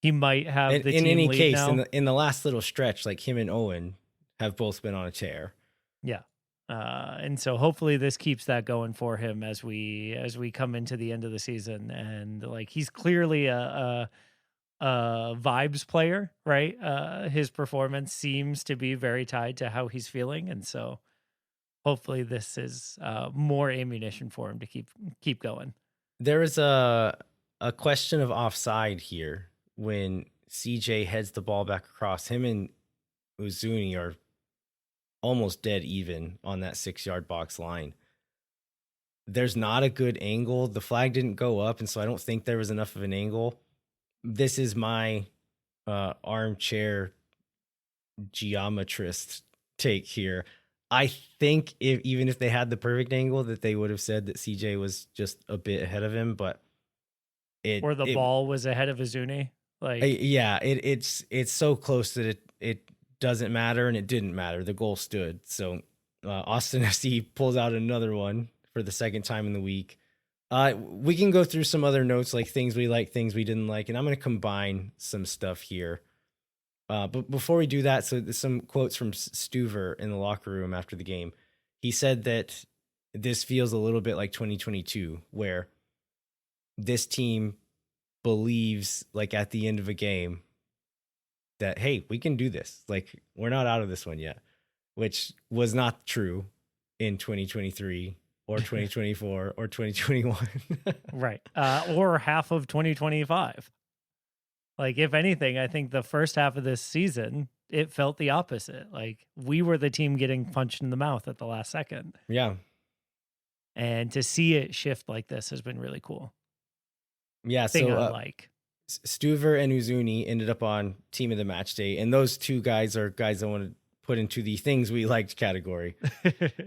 he might have the in team any lead case, now. in the last little stretch, like him and Owen have both been on a tear. Yeah. And so hopefully this keeps that going for him as we come into the end of the season. And like he's clearly a vibes player, right? His performance seems to be very tied to how he's feeling, and so hopefully this is more ammunition for him to keep going. There is a question of offside here when CJ heads the ball back across. Him and Uzuni are almost dead even on that 6-yard box line. There's not a good angle. The flag didn't go up, and so I don't think there was enough of an angle. This is my armchair geometrist take here. I think even if they had the perfect angle, that they would have said that CJ was just a bit ahead of him, but ball was ahead of Uzuni. Like it's so close that it doesn't matter, and it didn't matter. The goal stood. So Austin FC pulls out another one for the second time in the week. We can go through some other notes, like things we like, things we didn't like, and I'm going to combine some stuff here. But before we do that, so there's some quotes from Stuver in the locker room after the game. He said that this feels a little bit like 2022, where this team believes, like at the end of a game, that, hey, we can do this. Like, we're not out of this one yet, which was not true in 2023 or 2024 or 2021. Right. Or half of 2025. Like, if anything, I think the first half of this season, it felt the opposite. Like, we were the team getting punched in the mouth at the last second. Yeah. And to see it shift like this has been really cool. Yeah. Thing I like. Stuver and Uzuni ended up on team of the match day. And those two guys are guys I want to put into the things we liked category.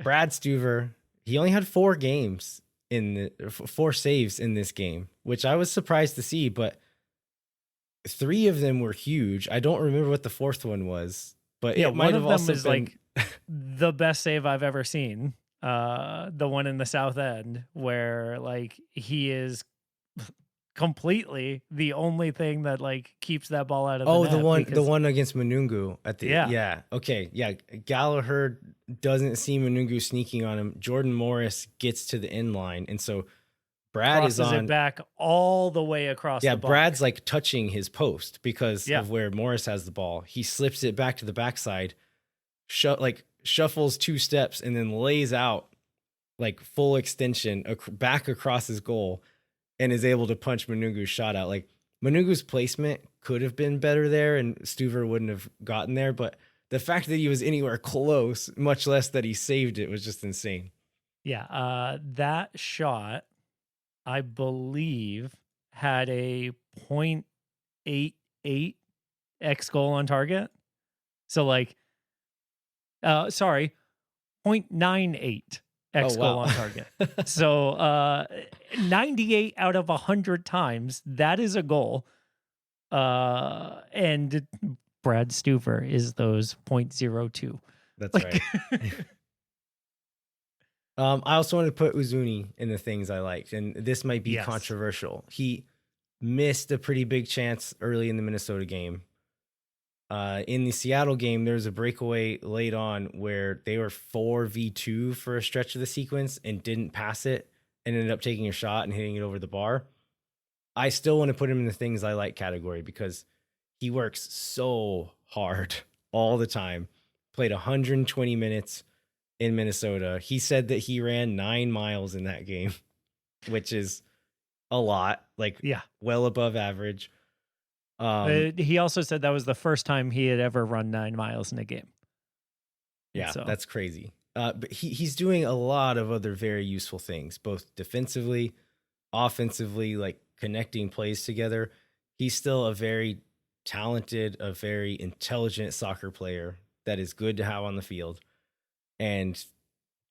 Brad Stuver, he only had 4 saves in this game, which I was surprised to see, but 3 of them were huge. I don't remember what the 4th one was, but yeah, it might one have of them also was been like the best save I've ever seen. The one in the south end where like he is completely the only thing that like keeps that ball out of the net. The one against Manungu at the okay. Gallagher doesn't see Manungu sneaking on him. Jordan Morris gets to the end line, and so Brad crosses is on it back all the way across the box. Brad's like touching his post because of where Morris has the ball. He slips it back to the backside, shuffles 2 steps, and then lays out like full extension back across his goal, and is able to punch Manungu's shot out. Like, Manungu's placement could have been better there, and Stuver wouldn't have gotten there, but the fact that he was anywhere close, much less that he saved it, was just insane. Yeah, that shot, I believe, had a 0.88 X goal on target. So like, 0.98 X Oh, goal wow. on target. So 98 out of 100 times, that is a goal. And Brad Stuver is those 0.02. That's Like, right. I also wanted to put Uzuni in the things I liked, and this might be Yes. controversial. He missed a pretty big chance early in the Minnesota game. In the Seattle game, there was a breakaway late on where they were 4v2 for a stretch of the sequence and didn't pass it and ended up taking a shot and hitting it over the bar. I still want to put him in the things I like category because he works so hard all the time. Played 120 minutes in Minnesota. He said that he ran 9 miles in that game, which is a lot, like yeah. well above average. He also said that was the first time he had ever run 9 miles in a game. Yeah, So- that's crazy. But he's doing a lot of other very useful things, both defensively, offensively, like connecting plays together. He's still a very talented, a very intelligent soccer player that is good to have on the field and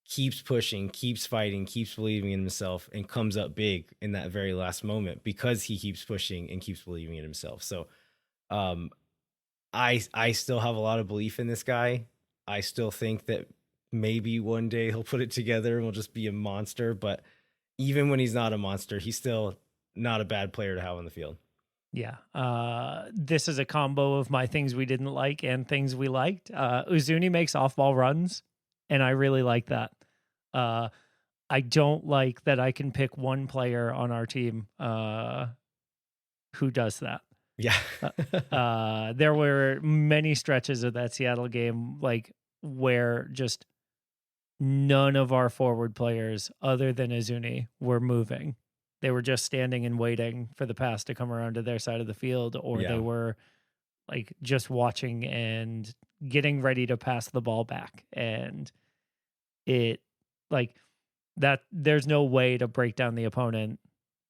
keeps pushing, keeps fighting, keeps believing in himself, and comes up big in that very last moment because he keeps pushing and keeps believing in himself. So I still have a lot of belief in this guy. I still think that maybe one day he'll put it together and will just be a monster. But even when he's not a monster, he's still not a bad player to have on the field. Yeah. This is a combo of my things we didn't like and things we liked. Uzuni makes off-ball runs, and I really like that. I don't like that I can pick one player on our team who does that. Yeah. There were many stretches of that Seattle game like where just none of our forward players other than Uzuni were moving. They were just standing and waiting for the pass to come around to their side of the field, or Yeah. they were like just watching and getting ready to pass the ball back. And it like that, there's no way to break down the opponent.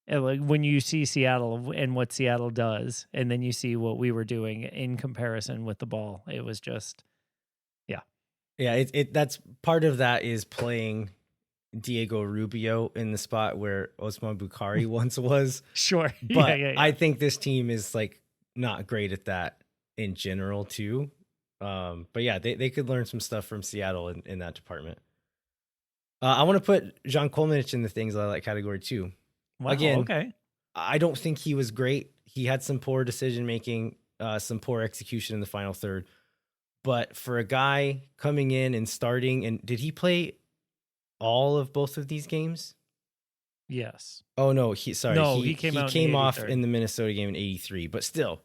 And like when you see Seattle and what Seattle does, and then you see what we were doing in comparison with the ball, it was just, Yeah. That's part of that is playing Diego Rubio in the spot where Osman Bukhari once was. sure. But yeah. I think this team is like not great at that in general too. But yeah, they could learn some stuff from Seattle in that department. I want to put Jean Kolmanich in the things I like category too. Wow, Again, okay. I don't think he was great. He had some poor decision making, some poor execution in the final third. But for a guy coming in and starting, and did he play all of both of these games? Yes. Oh no, he came out in the off 83rd. in the Minnesota game in 83, but still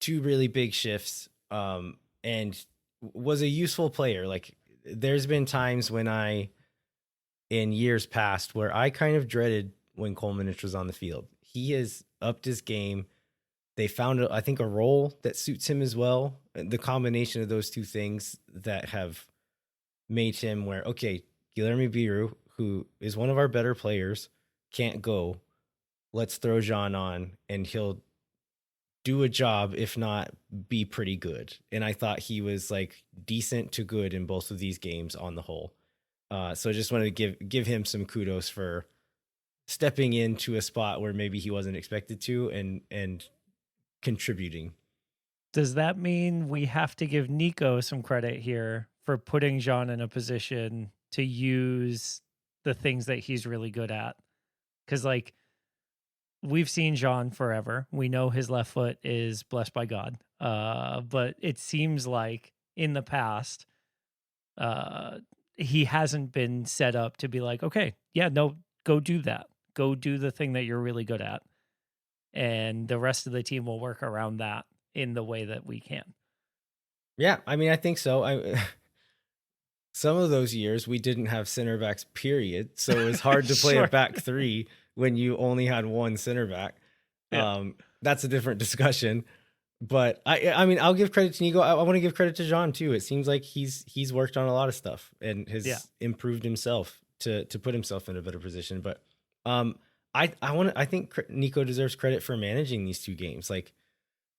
2 really big shifts, and was a useful player. Like there's been times when in years past where I kind of dreaded when Kolmanich was on the field. He has upped his game. They found, I think, a role that suits him as well. The combination of those two things that have made him where, okay, Guilherme Biru, who is one of our better players, can't go. Let's throw Jean on and he'll do a job, if not be pretty good. And I thought he was like decent to good in both of these games on the whole. So I just wanted to give him some kudos for stepping into a spot where maybe he wasn't expected to and contributing. Does that mean we have to give Nico some credit here for putting Jean in a position to use the things that he's really good at? Because, like, we've seen Jean forever. We know his left foot is blessed by God. But it seems like in the past, he hasn't been set up to be like, okay, yeah, no, go do that. Go do the thing that you're really good at. And the rest of the team will work around that in the way that we can. Yeah, I mean, I think so. Some of those years we didn't have center backs, period. So it was hard to play Sure. a back three when you only had one center back. Yeah. That's a different discussion. But I mean, I'll give credit to Nico. I want to give credit to Jean too. It seems like he's worked on a lot of stuff and has improved himself to put himself in a better position. But I think Nico deserves credit for managing these 2 games. Like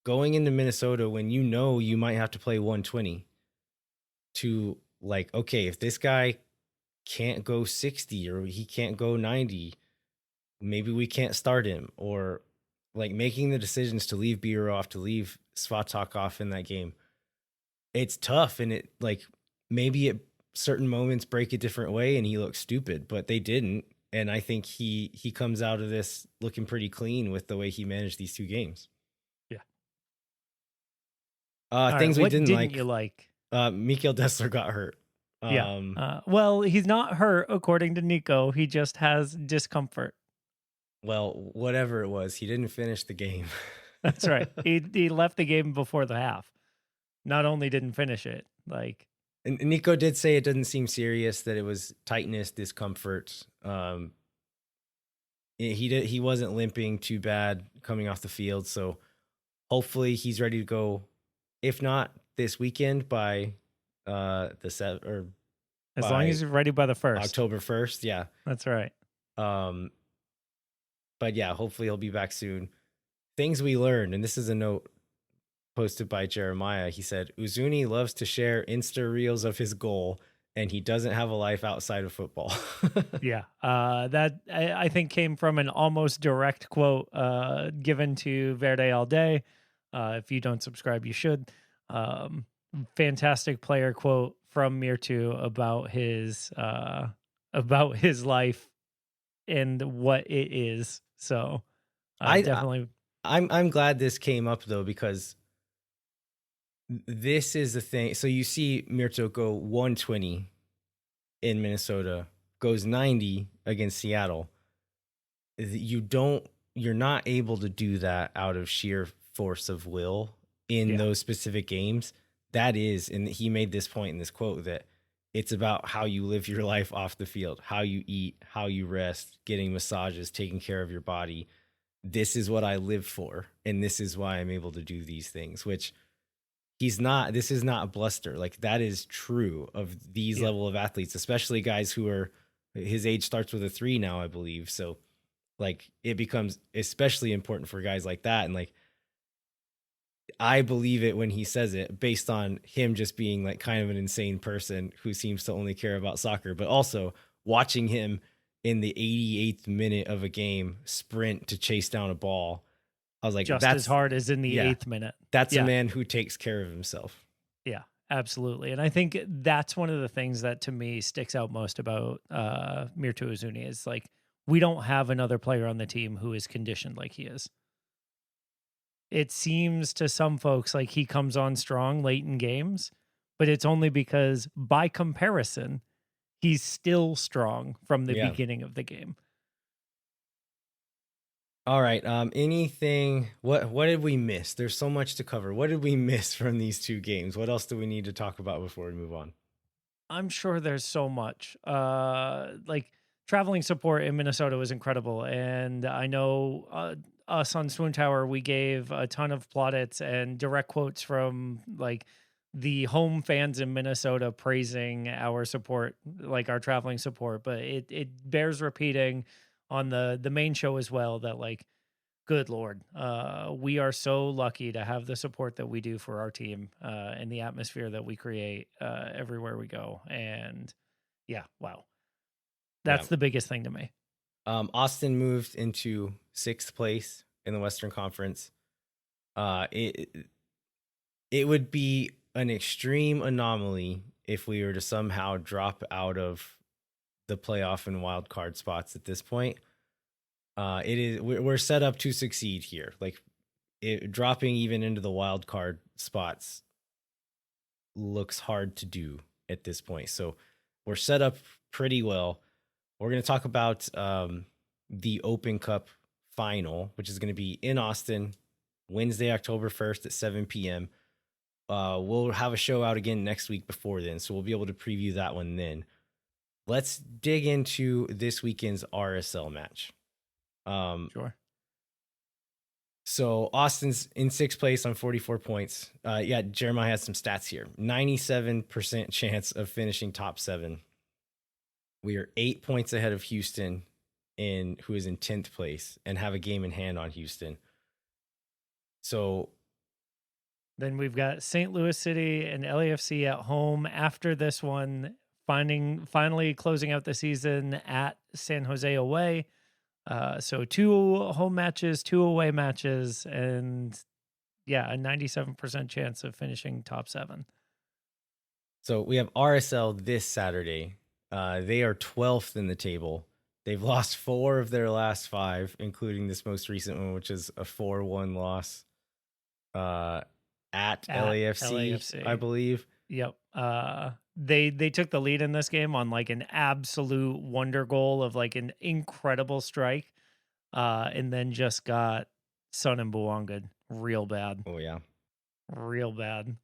going into Minnesota when you know you might have to play 120 to like, okay, if this guy can't go 60 or he can't go 90. Maybe we can't start him, or like making the decisions to leave Beer off, to leave Svatak off in that game. It's tough, and it like maybe at certain moments break a different way and he looks stupid, but they didn't. And I think he comes out of this looking pretty clean with the way he managed these 2 games. Yeah. Things we what didn't like. You like? Mikael Dessler got hurt. Yeah. Well, he's not hurt according to Nico. He just has discomfort. Well, whatever it was, he didn't finish the game. That's right. He left the game before the half. Not only didn't finish it, like. And Nico did say it doesn't seem serious, that it was tightness, discomfort. He wasn't limping too bad coming off the field, so hopefully he's ready to go. If not this weekend, by the 7th, or as long as he's ready by the 1st, October 1st. Yeah, that's right. But yeah, hopefully he'll be back soon. Things we learned, and this is a note posted by Jeremiah. He said, Uzuni loves to share Insta reels of his goal, and he doesn't have a life outside of football. Yeah, that I think came from an almost direct quote given to Verde All Day. If you don't subscribe, you should. Fantastic player quote from Mirtu about his life and what it is. So definitely. I'm glad this came up though, because this is the thing. So you see Mirtu go 120 in Minnesota, goes 90 against Seattle. You're not able to do that out of sheer force of will in those specific games. That is, and he made this point in this quote, that it's about how you live your life off the field, how you eat, how you rest, getting massages, taking care of your body. This is what I live for, and this is why I'm able to do these things, which this is not a bluster. Like, that is true of these level of athletes, especially guys who are, his age starts with a 3 now, I believe. So like, it becomes especially important for guys like that. And like, I believe it when he says it, based on him just being like kind of an insane person who seems to only care about soccer, but also watching him in the 88th minute of a game sprint to chase down a ball. I was like, just as hard as in the 8th minute. That's a man who takes care of himself. Yeah, absolutely. And I think that's one of the things that to me sticks out most about Mirtu Uzuni is like, we don't have another player on the team who is conditioned like he is. It seems to some folks like he comes on strong late in games, but it's only because by comparison, he's still strong from the beginning of the game. All right. Anything, what did we miss? There's so much to cover. What did we miss from these 2 games? What else do we need to talk about before we move on? I'm sure there's so much. Like, traveling support in Minnesota was incredible. And I know us on Swoon Tower, we gave a ton of plaudits and direct quotes from like the home fans in Minnesota praising our support, like our traveling support. But it bears repeating on the main show as well, that like, good Lord, we are so lucky to have the support that we do for our team and the atmosphere that we create everywhere we go. And wow. That's the biggest thing to me. Austin moved into 6th place in the Western Conference. It would be an extreme anomaly if we were to somehow drop out of the playoff and wild card spots at this point. We're set up to succeed here. Like, dropping even into the wild card spots looks hard to do at this point. So we're set up pretty well. We're going to talk about the Open Cup final, which is going to be in Austin Wednesday, October 1st at 7 p.m. We'll have a show out again next week before then, so we'll be able to preview that one then. Let's dig into this weekend's RSL match. Sure. So Austin's in 6th place on 44 points. Jeremiah has some stats here. 97% chance of finishing top 7. We are 8 points ahead of Houston, who is in 10th place and have a game in hand on Houston. So then we've got St. Louis City and LAFC at home after this one finally closing out the season at San Jose away. So 2 home matches, 2 away matches, and yeah, a 97% chance of finishing top 7. So we have RSL this Saturday. They are 12th in the table. They've lost 4 of their last 5, including this most recent one, which is a 4-1 loss at LAFC, I believe. Yep. They took the lead in this game on like an absolute wonder goal of like an incredible strike, and then just got Son and Buangad real bad. Oh yeah, real bad.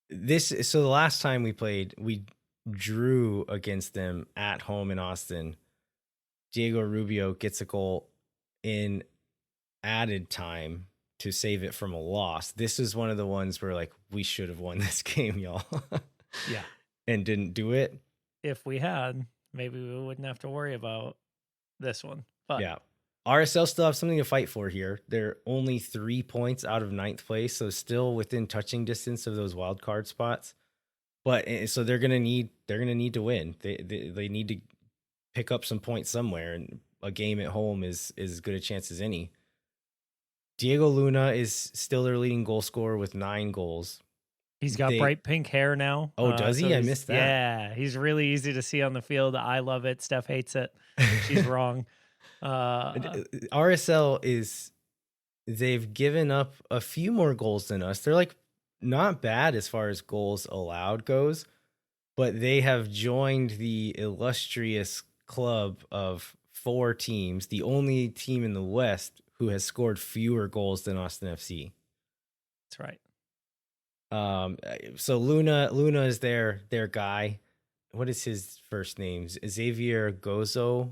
So the last time we played, we drew against them at home in Austin. Diego Rubio gets a goal in added time to save it from a loss. This is one of the ones where like we should have won this game, y'all. Yeah. And didn't do it. If we had, maybe we wouldn't have to worry about this one. But yeah. RSL still have something to fight for here. They're only 3 points out of 9th place, so still within touching distance of those wild card spots. But so they're gonna need to win. They need to pick up some points somewhere, and a game at home is as good a chance as any. Diego Luna is still their leading goal scorer with 9 goals. He's got bright pink hair now. Oh, does he? I missed that. Yeah, he's really easy to see on the field. I love it. Steph hates it. She's wrong. RSL they've given up a few more goals than us. They're like not bad as far as goals allowed goes, but they have joined the illustrious club of 4 teams, the only team in the West who has scored fewer goals than Austin FC. That's right. So Luna is their guy. What is his first name? Xavier Gozo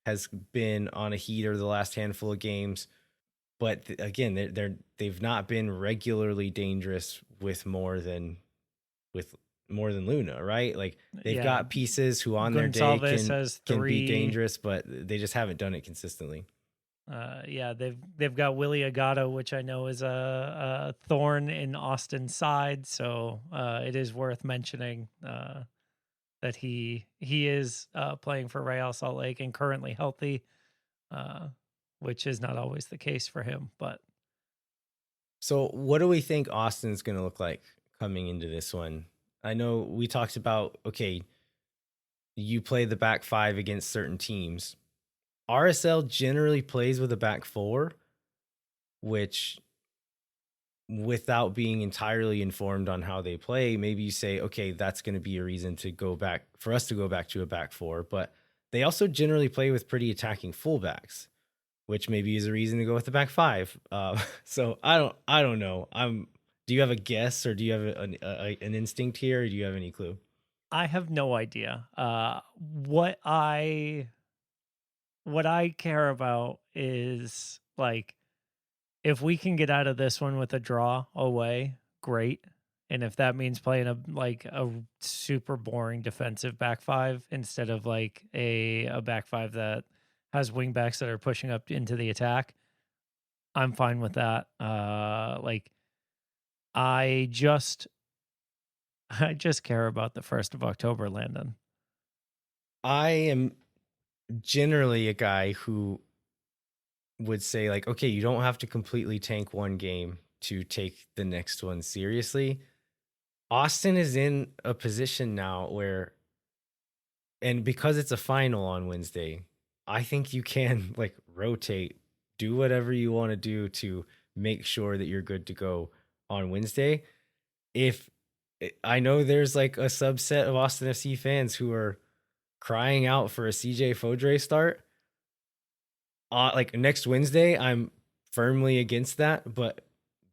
has been on a heater the last handful of games, but again, they've not been regularly dangerous with more than Luna, right? Like they've got pieces who on their day can be dangerous, but they just haven't done it consistently. They've got Willie Agata, which I know is a thorn in Austin's side, so it is worth mentioning that he is playing for Real Salt Lake and currently healthy, which is not always the case for him. But so, what do we think Austin's going to look like coming into this one? I know we talked about, okay, you play the back 5 against certain teams. RSL generally plays with a back 4, which, without being entirely informed on how they play, maybe you say, okay, that's going to be a reason to go back to a back 4. But they also generally play with pretty attacking fullbacks, which maybe is a reason to go with the back 5. So I don't know. Do you have a guess, or do you have an instinct here, or do you have any clue? I have no idea. What I care about is like, if we can get out of this one with a draw away, great. And if that means playing a super boring defensive back 5 instead of like a back 5 that has wing backs that are pushing up into the attack, I'm fine with that. I just care about the 1st of October, Landon. I am generally a guy who would say like, okay, you don't have to completely tank one game to take the next one seriously. Austin is in a position now where, and because it's a final on Wednesday, I think you can like rotate, do whatever you want to do to make sure that you're good to go on Wednesday. If I know there's like a subset of Austin FC fans who are crying out for a CJ Fodrey start, like next Wednesday, I'm firmly against that. But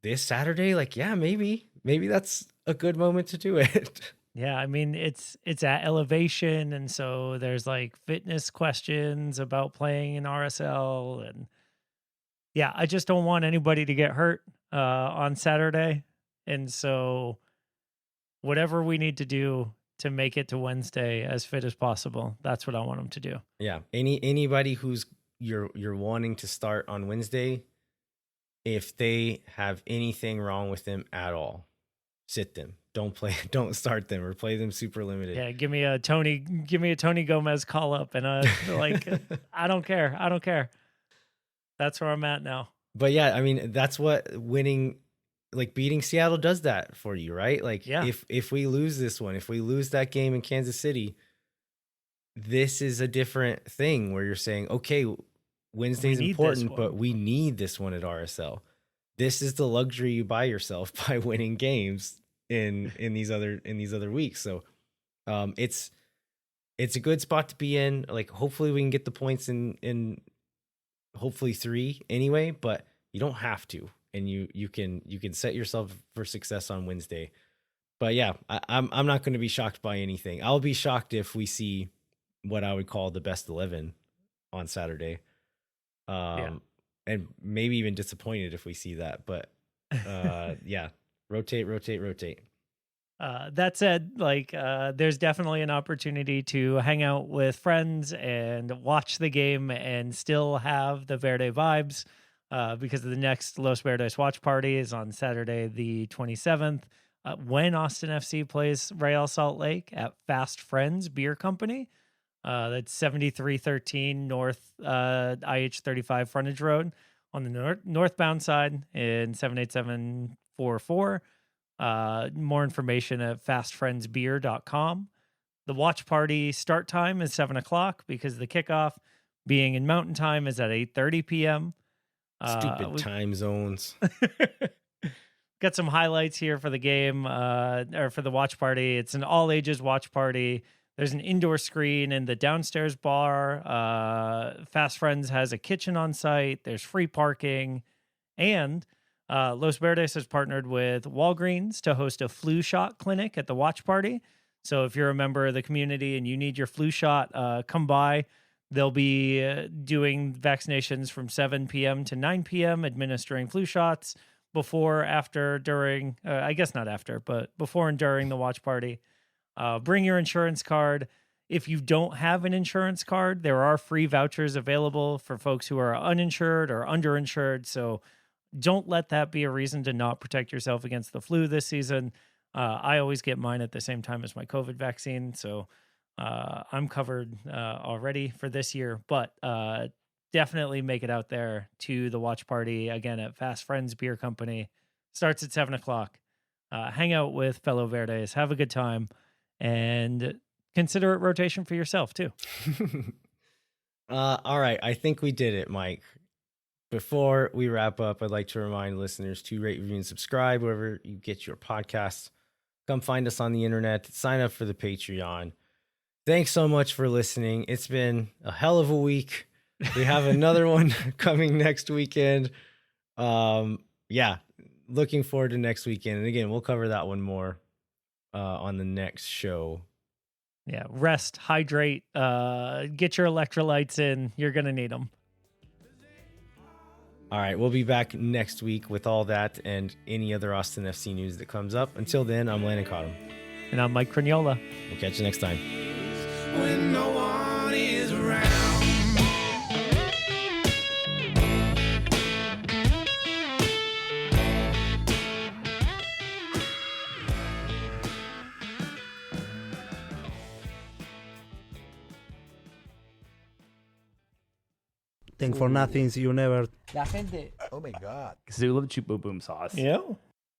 this Saturday, like, yeah, maybe that's a good moment to do it. Yeah, I mean, it's at elevation, and so there's like fitness questions about playing in RSL, and yeah, I just don't want anybody to get hurt on Saturday, and so whatever we need to do to make it to Wednesday as fit as possible, that's what I want them to do. Yeah, anybody who's you're wanting to start on Wednesday, if they have anything wrong with them at all, sit them. Don't start them or play them super limited. Yeah, give me a Tony Gomez call up and like I don't care. That's where I'm at now. But yeah, I mean, that's what winning, like beating Seattle does that for you, right? Like Yeah. if we lose this one, if we lose that game in Kansas City, this is a different thing where you're saying, okay, Wednesday's need this important, one. but we need this one at RSL. This is the luxury you buy yourself by winning games in these other weeks. So it's a good spot to be in. Like hopefully we can get the points in hopefully 3 anyway, but you don't have to, and you can set yourself for success on Wednesday. But yeah, I'm not going to be shocked by anything. I'll be shocked if we see what I would call the best 11 on Saturday. And maybe even disappointed if we see that, but yeah, rotate. That said, like there's definitely an opportunity to hang out with friends and watch the game and still have the Verde vibes because the next Los Verdes watch party is on Saturday the 27th when Austin FC plays Real Salt Lake at Fast Friends Beer Company. That's 7313 North IH35 Frontage Road on the northbound side in 78744. More information at fastfriendsbeer.com. The watch party start time is 7:00 because the kickoff being in Mountain Time is at 8:30 p.m. Stupid time zones. Got some highlights here for the game or for the watch party. It's an all ages watch party. There's an indoor screen in the downstairs bar. Fast Friends has a kitchen on site. There's free parking. And Los Verdes has partnered with Walgreens to host a flu shot clinic at the watch party. So if you're a member of the community and you need your flu shot, come by. They'll be doing vaccinations from 7 p.m. to 9 p.m., administering flu shots before, after, during, I guess not after, but before and during the watch party. Bring your insurance card. If you don't have an insurance card, there are free vouchers available for folks who are uninsured or underinsured. So don't let that be a reason to not protect yourself against the flu this season. I always get mine at the same time as my COVID vaccine. So I'm covered already for this year, but definitely make it out there to the watch party again at Fast Friends Beer Company. Starts at 7:00. Hang out with fellow Verdes, have a good time, and consider it rotation for yourself too. All right, I think we did it, Mike. Before we wrap up, I'd like to remind listeners to rate, review, and subscribe wherever you get your podcasts. Come find us on the internet. Sign up for the Patreon. Thanks so much for listening. It's been a hell of a week. We have another one coming next weekend. Yeah, looking forward to next weekend. And again, we'll cover that one more on the next show. Yeah, rest, hydrate, get your electrolytes in. You're going to need them. All right, we'll be back next week with all that and any other Austin FC news that comes up. Until then, I'm Landon Cottom. And I'm Mike Cragnola. We'll catch you next time. When no one is around. Thank for nothing, see you never. La gente. Oh my God. Zula Chupa Boom sauce. Yeah.